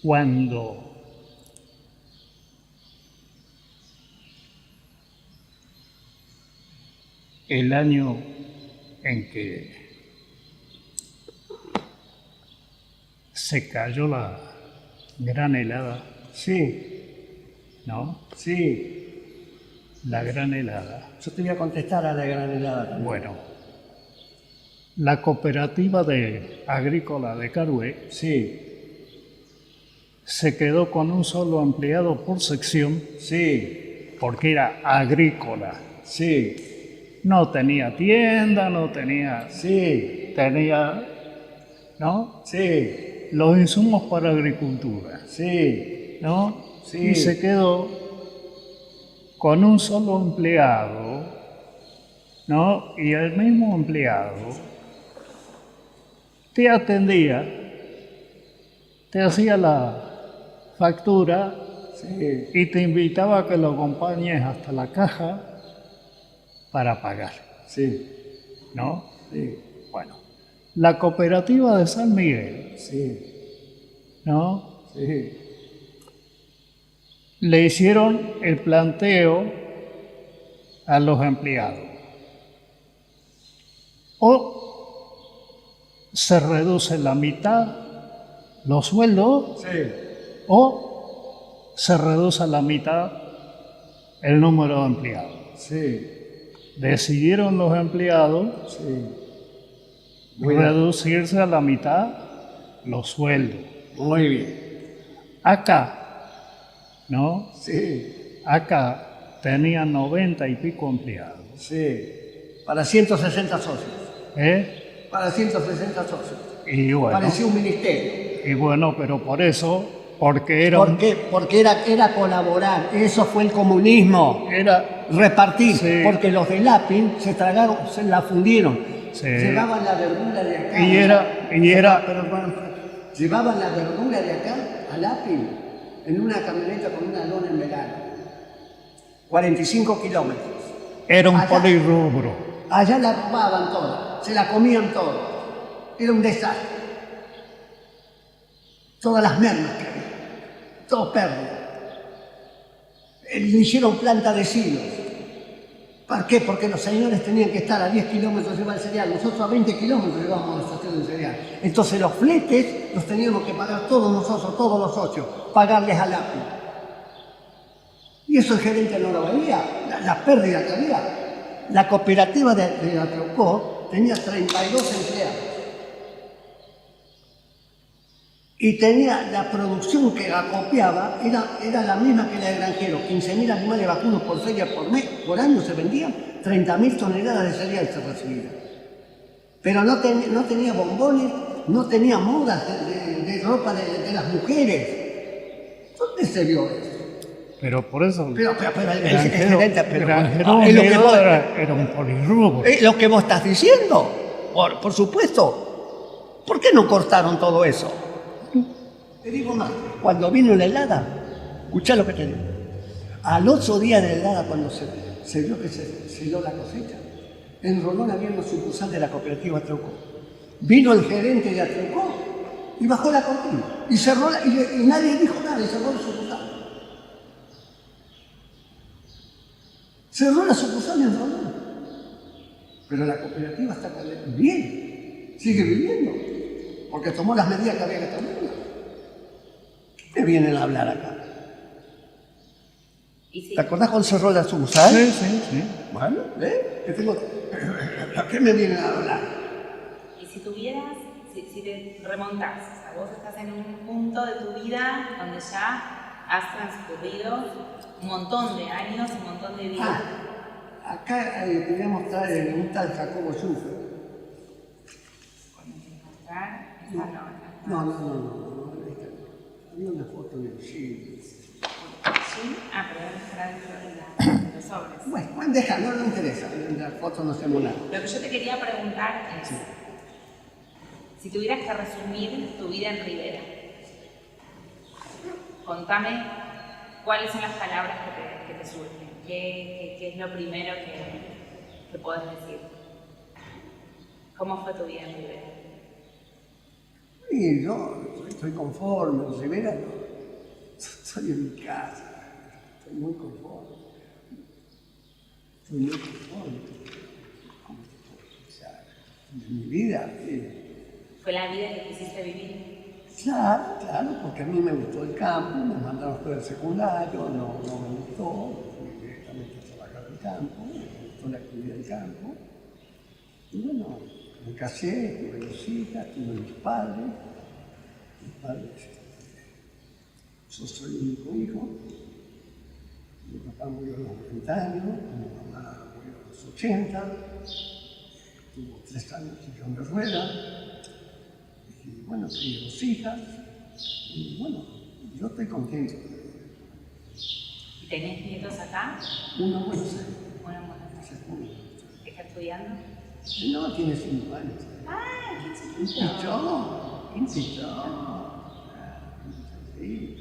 cuando el año en que se cayó la gran helada. Sí. ¿No? Sí. La gran helada. Yo te voy a contestar a la gran helada también. Bueno, la cooperativa agrícola de Carué se quedó con un solo empleado por sección. Porque era agrícola. No tenía tienda, no tenía... Tenía... ¿No? Los insumos para agricultura. ¿No? Y se quedó con un solo empleado, ¿no? Y el mismo empleado te atendía, te hacía la factura y te invitaba a que lo acompañes hasta la caja para pagar. ¿No? Bueno, la cooperativa de San Miguel, ¿no? Sí. Le hicieron el planteo a los empleados. O se reduce la mitad los sueldos, Sí. o se reduce a la mitad el número de empleados. Sí. Decidieron los empleados Sí. Muy bien. reducirse a la mitad los sueldos. Muy bien. Acá, ¿no? Sí. Acá tenían 90 y pico empleados. Sí. Para 160 socios. ¿Eh? Para 160 socios. Y bueno, Parecía un ministerio. pero por eso, porque era, ¿Por qué? Porque era colaborar. Eso fue el comunismo. era Repartir. Sí. Porque los de Lapin se tragaron, se la fundieron. Sí. Llevaban la verdura de acá. Y era- Llevaban la verdura de acá a Lapin en una camioneta con una lona en verano. 45 kilómetros. era un Allá. polirrubro. Allá la robaban toda, se la comían todo. Era un desastre. Todas las mermas que había, todo pérdida. Le hicieron planta de silos. ¿Para qué? Porque los señores tenían que estar a 10 kilómetros de llevar el cereal. Nosotros a 20 kilómetros llevábamos a la estación de cereal. Entonces los fletes los teníamos que pagar todos nosotros, todos los socios, pagarles al API. Y eso el gerente no lo veía, la pérdida que había. La cooperativa de Atraucó tenía 32 empleados. Y tenía la producción que acopiaba, era la misma que la de granjero. 15.000 animales vacunos por feria por año se vendían, 30.000 toneladas de cereal se recibían. Pero no tenía bombones, no tenía modas de ropa de las mujeres. ¿Dónde se vio eso? Pero por eso Pero el granjero, gerente, granjero es lo que vos- era un polirrubro. es lo que vos estás diciendo, por supuesto. ¿Por qué no cortaron todo eso? Te digo más, cuando vino la helada, escuchá lo que te digo. Al otro día de la helada, cuando se vio que se selló la cosecha, en Rolón había una sucursal de la cooperativa Atraucó. Vino el gerente de Atraucó y bajó la cortina y cerró y nadie dijo nada y cerró la sucursal. Cerró la sucursal en Rolón. Pero la cooperativa está bien, sigue viviendo, porque tomó las medidas que había que tomar. ¿Qué me vienen a hablar acá? Y sí, ¿Te acordás cuando cerró la sucursal? Sí, sí, sí. Bueno, ¿a qué me vienen a hablar? y si tuvieras, si te remontás, o sea, vos estás en un punto de tu vida donde ya has transcurrido un montón de años, un montón de vida. Acá teníamos un tal Jacobo Schuffer. Mostrar esa nota. No. Había una foto de sí. Sí, pero estará dentro de los sobres. Bueno, deja, no interesa. En la foto no hacemos nada. Lo que yo te quería preguntar es, si tuvieras que resumir tu vida en Rivera, contame cuáles son las palabras que te surgen, qué es lo primero que podés decir. ¿Cómo fue tu vida en Rivera? Y yo estoy conforme, en Rivera estoy en mi casa, estoy muy conforme. Como te puedo expresar, en mi vida. ¿Fue la vida que quisiste vivir? Claro, porque a mí me gustó el campo, me mandaron a estudiar el secundario, no me gustó, fui directamente a trabajar el campo, me gustó la actividad del campo. Y bueno, me casé, tuve 2 hijas, tuve mis padres. Yo soy el único hijo. Mi papá murió a los 90 años, mi mamá murió a los 80. Tuvo 3 años en sillón de ruedas. Y bueno, tuve 2 hijas. Y bueno, yo estoy contento. ¿Y tenés nietos acá? Uno en Buenos Aires. Bueno, ¿está estudiando? No, tiene 5 años. ¡Ah, qué Un chiquito! pichón, un pichón. Sí.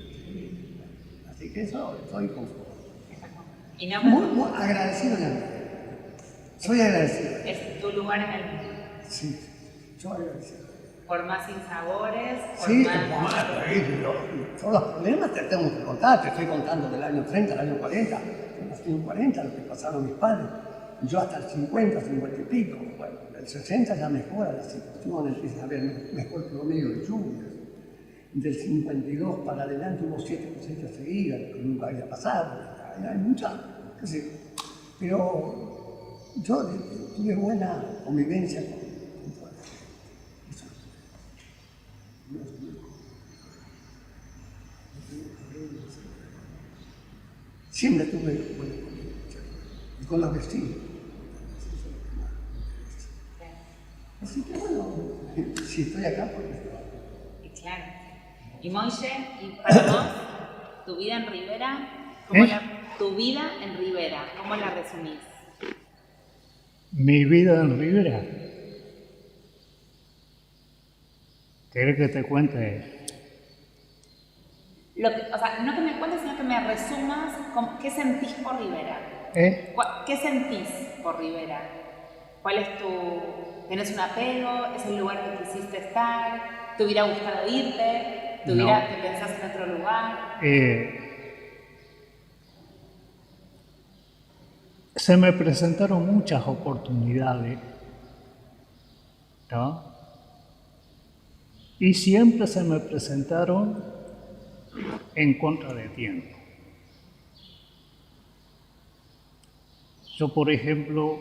Así que eso, estoy conforme. Y no Muy agradecido de la vida. Soy agradecido. es tu lugar en el mundo. Sí, yo agradecido. Por más sinsabores, por Sí, más... todos los problemas te tengo que contar, te estoy contando del año 30 al año 40, del año 40, lo que pasaron mis padres. Yo hasta el 50, 50 y pico, bueno, del 60 ya mejora la situación, empieza a haber mejor promedio de lluvias. Del 52 para adelante hubo 7 cosechas seguidas, lo que nunca había pasado. Hay muchas, qué sé yo. Pero yo tuve buena convivencia con toda la gente. Eso. Siempre tuve buena convivencia. Y con los vecinos. Así que bueno, si estoy acá porque... Y claro. Y Moishe, y para vos, tu vida en Rivera, tu vida en Rivera, ¿cómo la resumís? Mi vida en Rivera. ¿Quieres que te cuente? O sea, no que me cuentes, sino que me resumas qué sentís por Rivera. ¿Qué sentís por Rivera? ¿Cuál es ¿Tenés un apego? ¿Es el lugar que quisiste estar? ¿Te hubiera gustado irte? ¿Te pensás en otro lugar? Se me presentaron muchas oportunidades, ¿no? Y siempre se me presentaron en contra de tiempo. Yo, por ejemplo,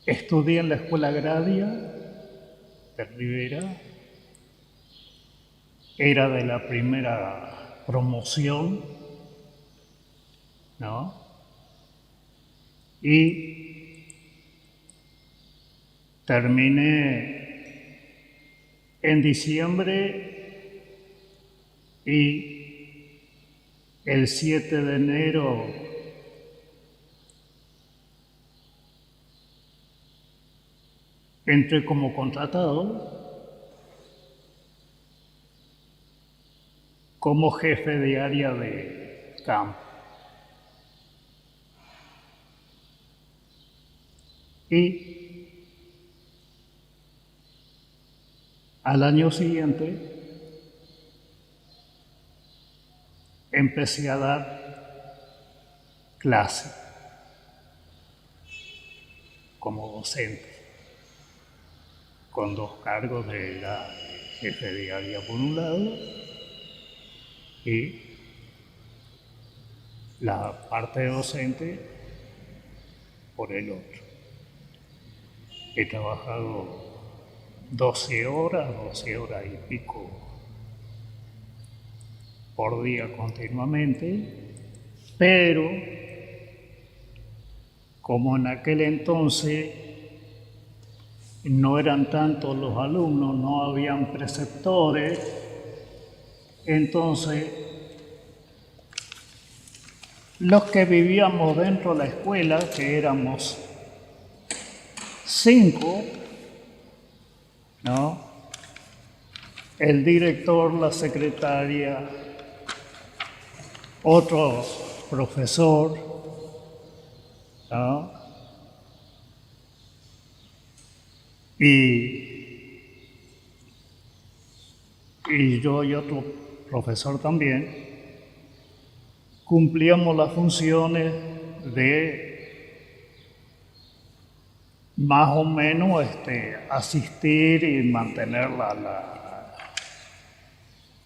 estudié en la Escuela Agraria de Rivera, era de la primera promoción, ¿no? Y terminé en diciembre y el 7 de enero entré como contratado como jefe de área de campo. Y al año siguiente empecé a dar clase como docente, con 2 cargos de jefe de área por un lado y la parte docente por el otro. He trabajado 12 horas y pico por día continuamente, pero como en aquel entonces no eran tantos los alumnos, no habían preceptores, entonces los que vivíamos dentro de la escuela, que éramos 5, ¿no? El director, la secretaria, otro profesor, ¿no? Y yo y otro profesor también cumplíamos las funciones de más o menos asistir y mantener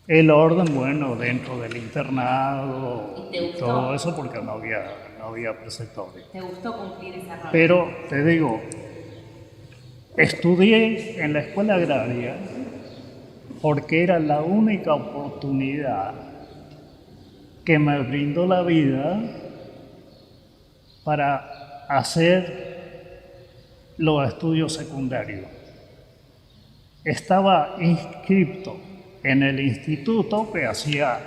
el orden, bueno, dentro del internado y todo eso, porque no había preceptores. ¿Te gustó cumplir ese rol? Pero te digo, estudié en la Escuela Agraria porque era la única oportunidad que me brindó la vida para hacer los estudios secundarios. Estaba inscrito en el instituto que hacía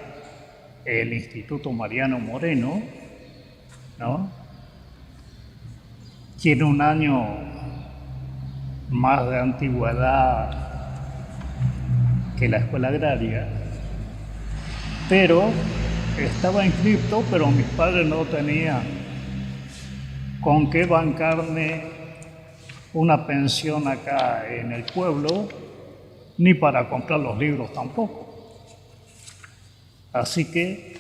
el Instituto Mariano Moreno, ¿no? Tiene un año más de antigüedad que la Escuela Agraria, pero estaba inscrito, pero mis padres no tenían con qué bancarme una pensión acá en el pueblo, ni para comprar los libros tampoco. Así que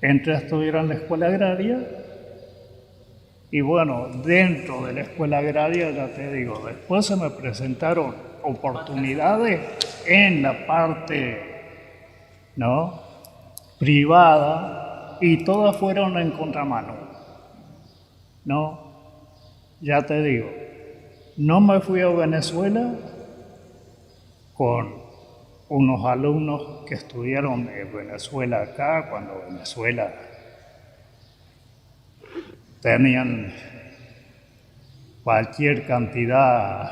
entré a estudiar en la escuela agraria y bueno, dentro de la escuela agraria, ya te digo, después se me presentaron oportunidades en la parte, ¿no?, privada, y todas fueron en contramano, ¿no? Ya te digo, no me fui a Venezuela con unos alumnos que estudiaron en Venezuela acá, cuando Venezuela tenían cualquier cantidad,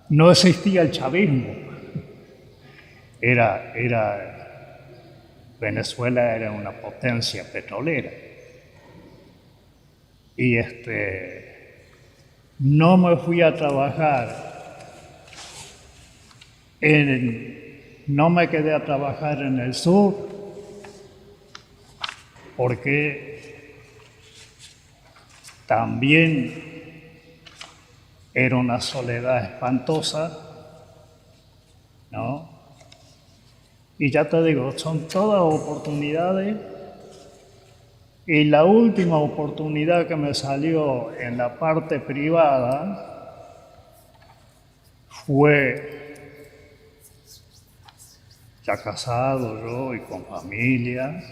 no existía el chavismo, Venezuela era una potencia petrolera. Y no me fui a trabajar, no me quedé a trabajar en el sur, porque también era una soledad espantosa, ¿no? Y ya te digo, son todas oportunidades. Y la última oportunidad que me salió en la parte privada fue, ya casado yo y con familia,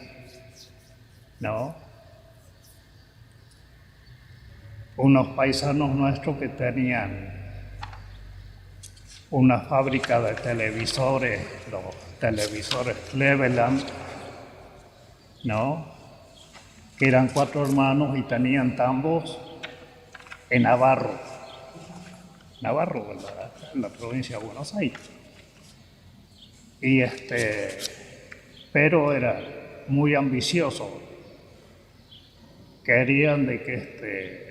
¿no?, unos paisanos nuestros que tenían una fábrica de televisores, los televisores Cleveland, ¿no?, que eran 4 hermanos y tenían tambos en Navarro, ¿verdad?, en la provincia de Buenos Aires. Y pero era muy ambicioso. Querían de que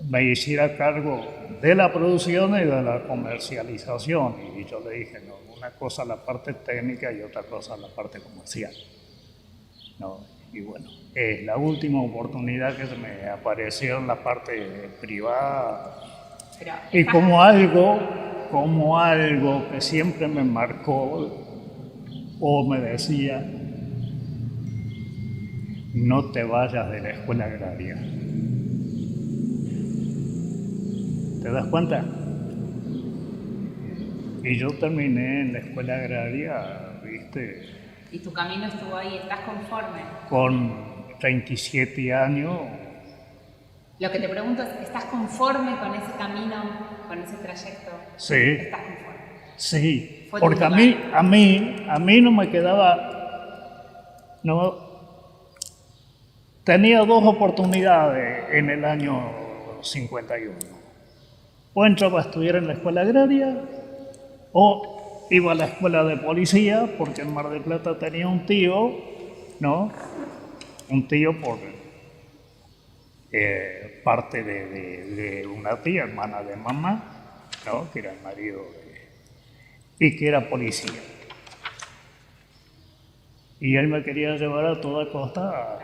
me hiciera cargo de la producción y de la comercialización. Y yo le dije, no, una cosa la parte técnica y otra cosa la parte comercial, ¿no? Y bueno, es la última oportunidad que se me apareció en la parte privada. Y como algo que siempre me marcó o me decía, no te vayas de la escuela agraria. ¿Te das cuenta? Y yo terminé en la escuela agraria, ¿viste? ¿Y tu camino estuvo ahí? ¿Estás conforme? Con 37 años. Lo que te pregunto es, ¿estás conforme con ese camino, con ese trayecto? Sí. ¿Estás conforme? Sí, Fue tu porque a lugar. mí no me quedaba, no, tenía 2 oportunidades en el año 51. O entraba a estudiar en la escuela agraria, o iba a la escuela de policía, porque en Mar del Plata tenía un tío, ¿no? Un tío por parte de una tía, hermana de mamá, ¿no?, que era el marido y que era policía. Y él me quería llevar a toda costa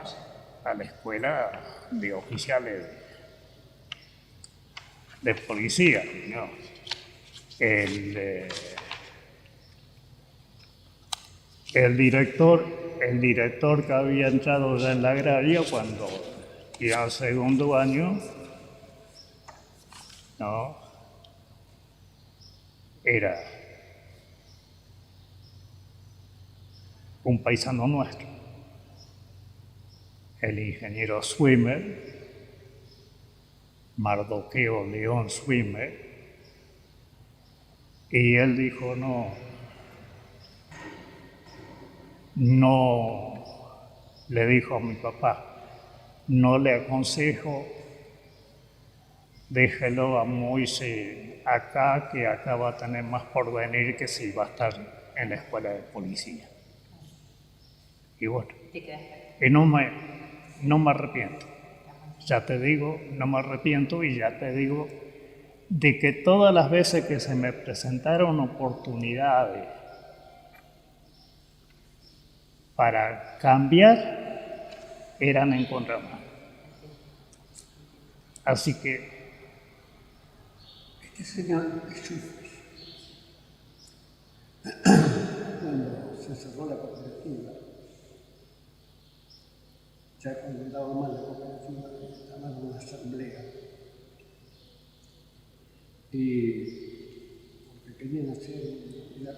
a la escuela de oficiales de policía, ¿no? El director que había entrado ya en la agraria cuando iba al segundo año, ¿no?, era un paisano nuestro, el ingeniero Swimmer, Mardoqueo León Swimmer, y él dijo, no, le dijo a mi papá, no le aconsejo, déjelo a Moisés acá, que acá va a tener más porvenir que si va a estar en la escuela de policía. Y bueno, y no me arrepiento. Ya te digo, no me arrepiento, y ya te digo de que todas las veces que se me presentaron oportunidades para cambiar, eran en contramano. Así que Este señor Schuffi, cuando se cerró la cooperativa, ya cuando andaba mal la cooperativa, estaba en una asamblea. Y porque querían hacer una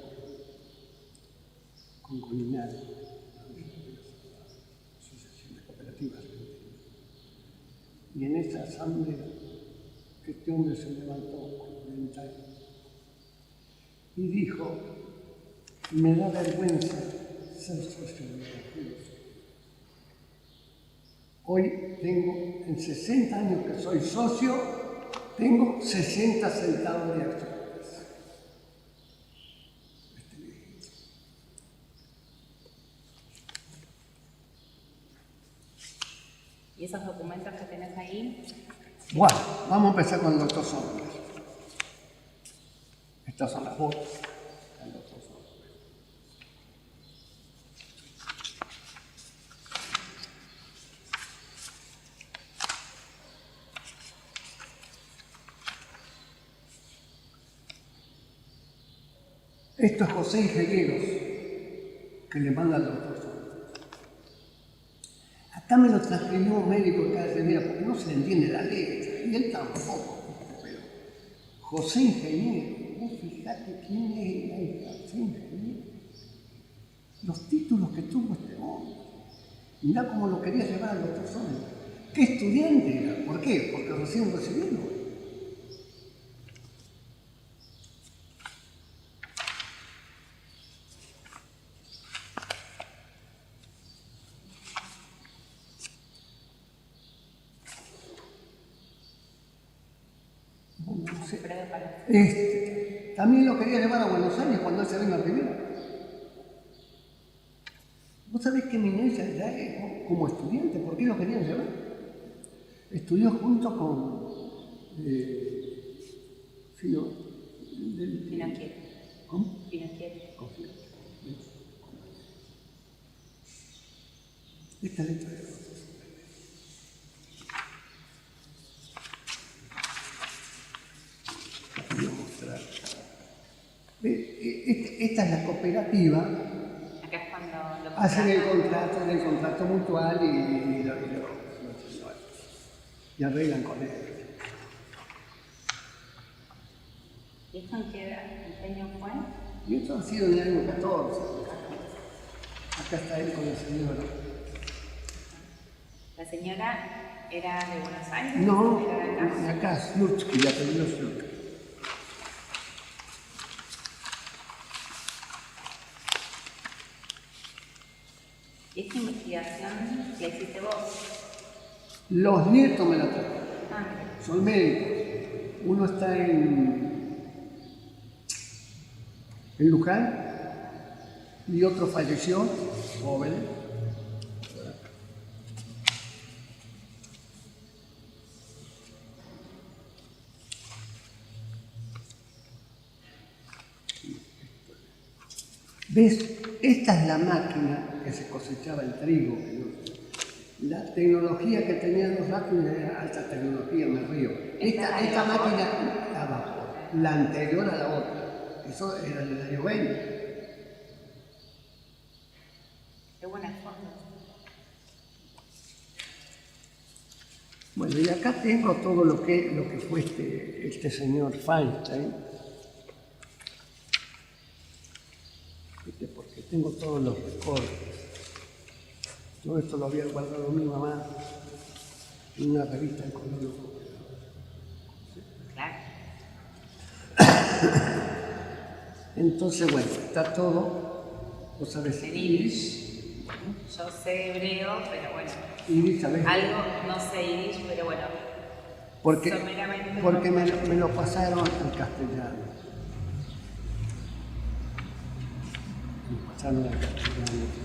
con Colinari, asociación de cooperativas. Y en esa asamblea, este hombre se levantó con 40 años y dijo: me da vergüenza ser socio de cooperativas. Hoy tengo, en 60 años que soy socio, tengo 60 centavos de acciones. ¿Y esos documentos que tenés ahí? Bueno, vamos a empezar con los dos hombres. Estas son las botas de los dos hombres. Esto es José Ingenieros, que le manda al doctor Sombra. Acá me lo transcribió un médico que hace, mira, porque no se le entiende la letra, y él tampoco, pero José Ingeniero, vos fijate quién es José Ingeniero. Los títulos que tuvo este hombre. Mirá cómo lo quería llevar al doctor Sombra. ¿Qué estudiante era? ¿Por qué? Porque recién recibido. También lo quería llevar a Buenos Aires cuando él se vino a Rivera. ¿Vos sabés que Eminencia ya es como estudiante? ¿Por qué lo querían llevar? Estudió junto con Pinochet. ¿Cómo? Pinochet. Esta letra de los voy a mostrar. Esta es la cooperativa. Acá es cuando lo Hacen el contratan. contrato mutual y arreglan con él. ¿Y esto en qué año fue? Y esto ha sido en el año 14. Acá está él con la señora. ¿La señora era de Buenos Aires? No, ¿Era de acá? de acá, Slutsky, la apellido Slutsky. ¿Y esta investigación la hiciste vos? Los nietos me la trajeron. Ah, Son médicos. Uno está en Luján y otro falleció, joven. ¿Ves? Esta es la máquina que se cosechaba el trigo. La tecnología que tenían los máquinas era alta tecnología, me río. Esta máquina, la vapor, la anterior a la otra, eso era del año 20. qué buena forma. Bueno, y acá tengo todo lo que fue este señor Feinstein. Porque tengo todos los recortes. Todo esto lo había guardado mi mamá en una revista de color. Claro. Entonces, bueno, está todo. Vos sabés En Yiddish. Yo sé hebreo, pero bueno. Yiddish, ¿sabés? Algo, no sé Yiddish, pero bueno. Porque someramente me lo pasaron al castellano. Me pasaron al castellano.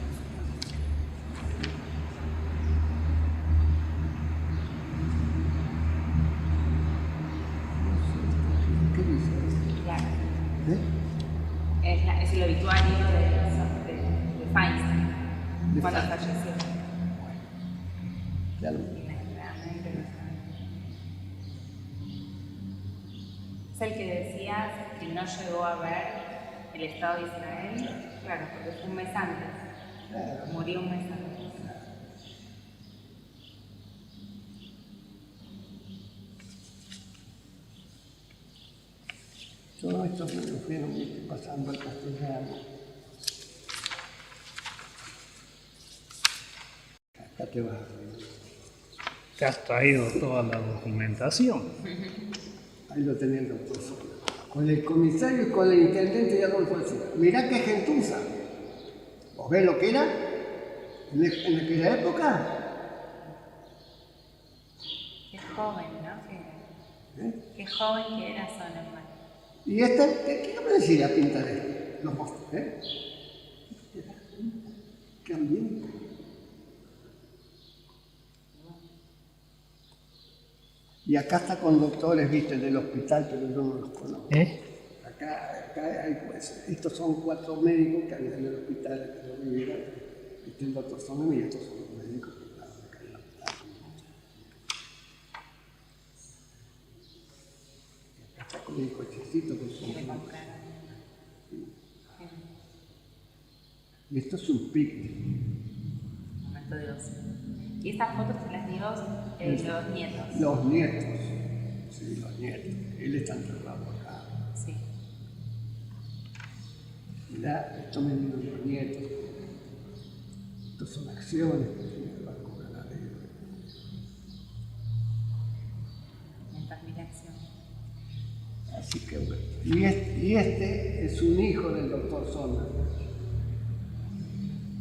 ¿Qué dice? Claro. ¿Eh? Es el obituario de Feinstein, De cuando Feinstein. falleció. Ya lo- Realmente interesante. Es el que decías que no llegó a ver el Estado de Israel. Claro, porque fue un mes antes. Murió un mes antes. Todo esto me lo fueron pasando al castellano. Acá te vas. Te has traído toda la documentación. Ahí lo tenía el doctor Sola. Con el comisario y con el intendente de Adolfo Alsina. Mirá qué gentuza. ¿Vos ves lo que era? En aquella época. Qué joven, ¿no? Qué joven que era Sonnemann. Y ¿qué me decía pintar esto? Los monstruos, ¿eh? Qué ambiente. Y acá está con doctores, viste, del hospital, pero yo no los conozco. Acá hay, pues, estos son 4 médicos que había en el hospital que yo vivía. Este es el doctor Sonnemann y estos son los médicos que estaban acá en el hospital. Y acá está con el cochecito con su Quiere comprar. Y esto es un picnic. Momento de ocio. Y estas fotos se las dio los nietos. Los nietos. Sí, los nietos. Él está enterrado acá. Sí. Mirá, esto me dieron los nietos. Estos son acciones que tiene el Banco Ganadero. Estas mil acciones. Así que bueno. Y este es un hijo del doctor Sonnemann.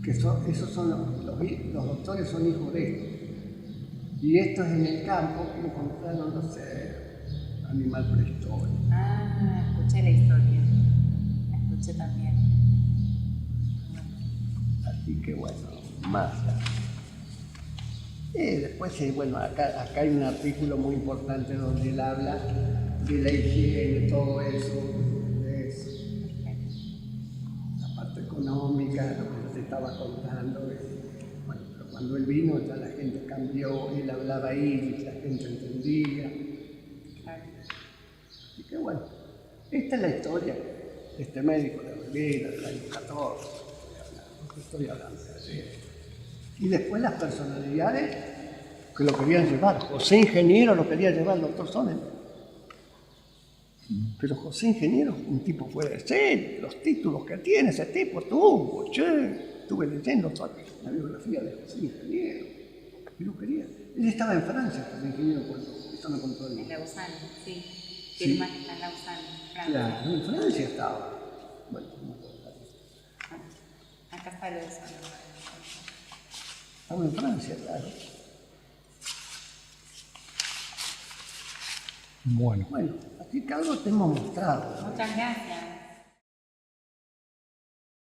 Que esos son los doctores son hijos de estos. Y esto es en el campo que encontraron, no sé, animal prehistórico. Ah, escuché la historia. La escuché también. Así que bueno, más. Después, bueno, acá hay un artículo muy importante donde él habla de la higiene, todo eso, la parte económica, lo que te estaba contando. Bueno, pero cuando él vino ya la gente cambió, él hablaba ahí, la gente entendía. Así que bueno, esta es la historia de este médico de Rivera del año 14, estoy hablando de ayer. Y después las personalidades que lo querían llevar. José Ingeniero lo quería llevar el doctor Sonnemann. Pero José Ingeniero, un tipo fuera de serie, los títulos que tiene ese tipo, tuvo, estuve leyendo toda la biografía de José Ingeniero. Y lo quería. Él estaba en Francia, José Ingeniero, cuando esto me contó él. En Lausanne, sí. Sí. Firma está en Lausanne, Francia. Claro, en Francia estaba. Bueno, no me acuerdo. Acá está lo de Sonnemann. Estaba en Francia, claro. Bueno, Bueno, así que algo te hemos mostrado. Muchas gracias.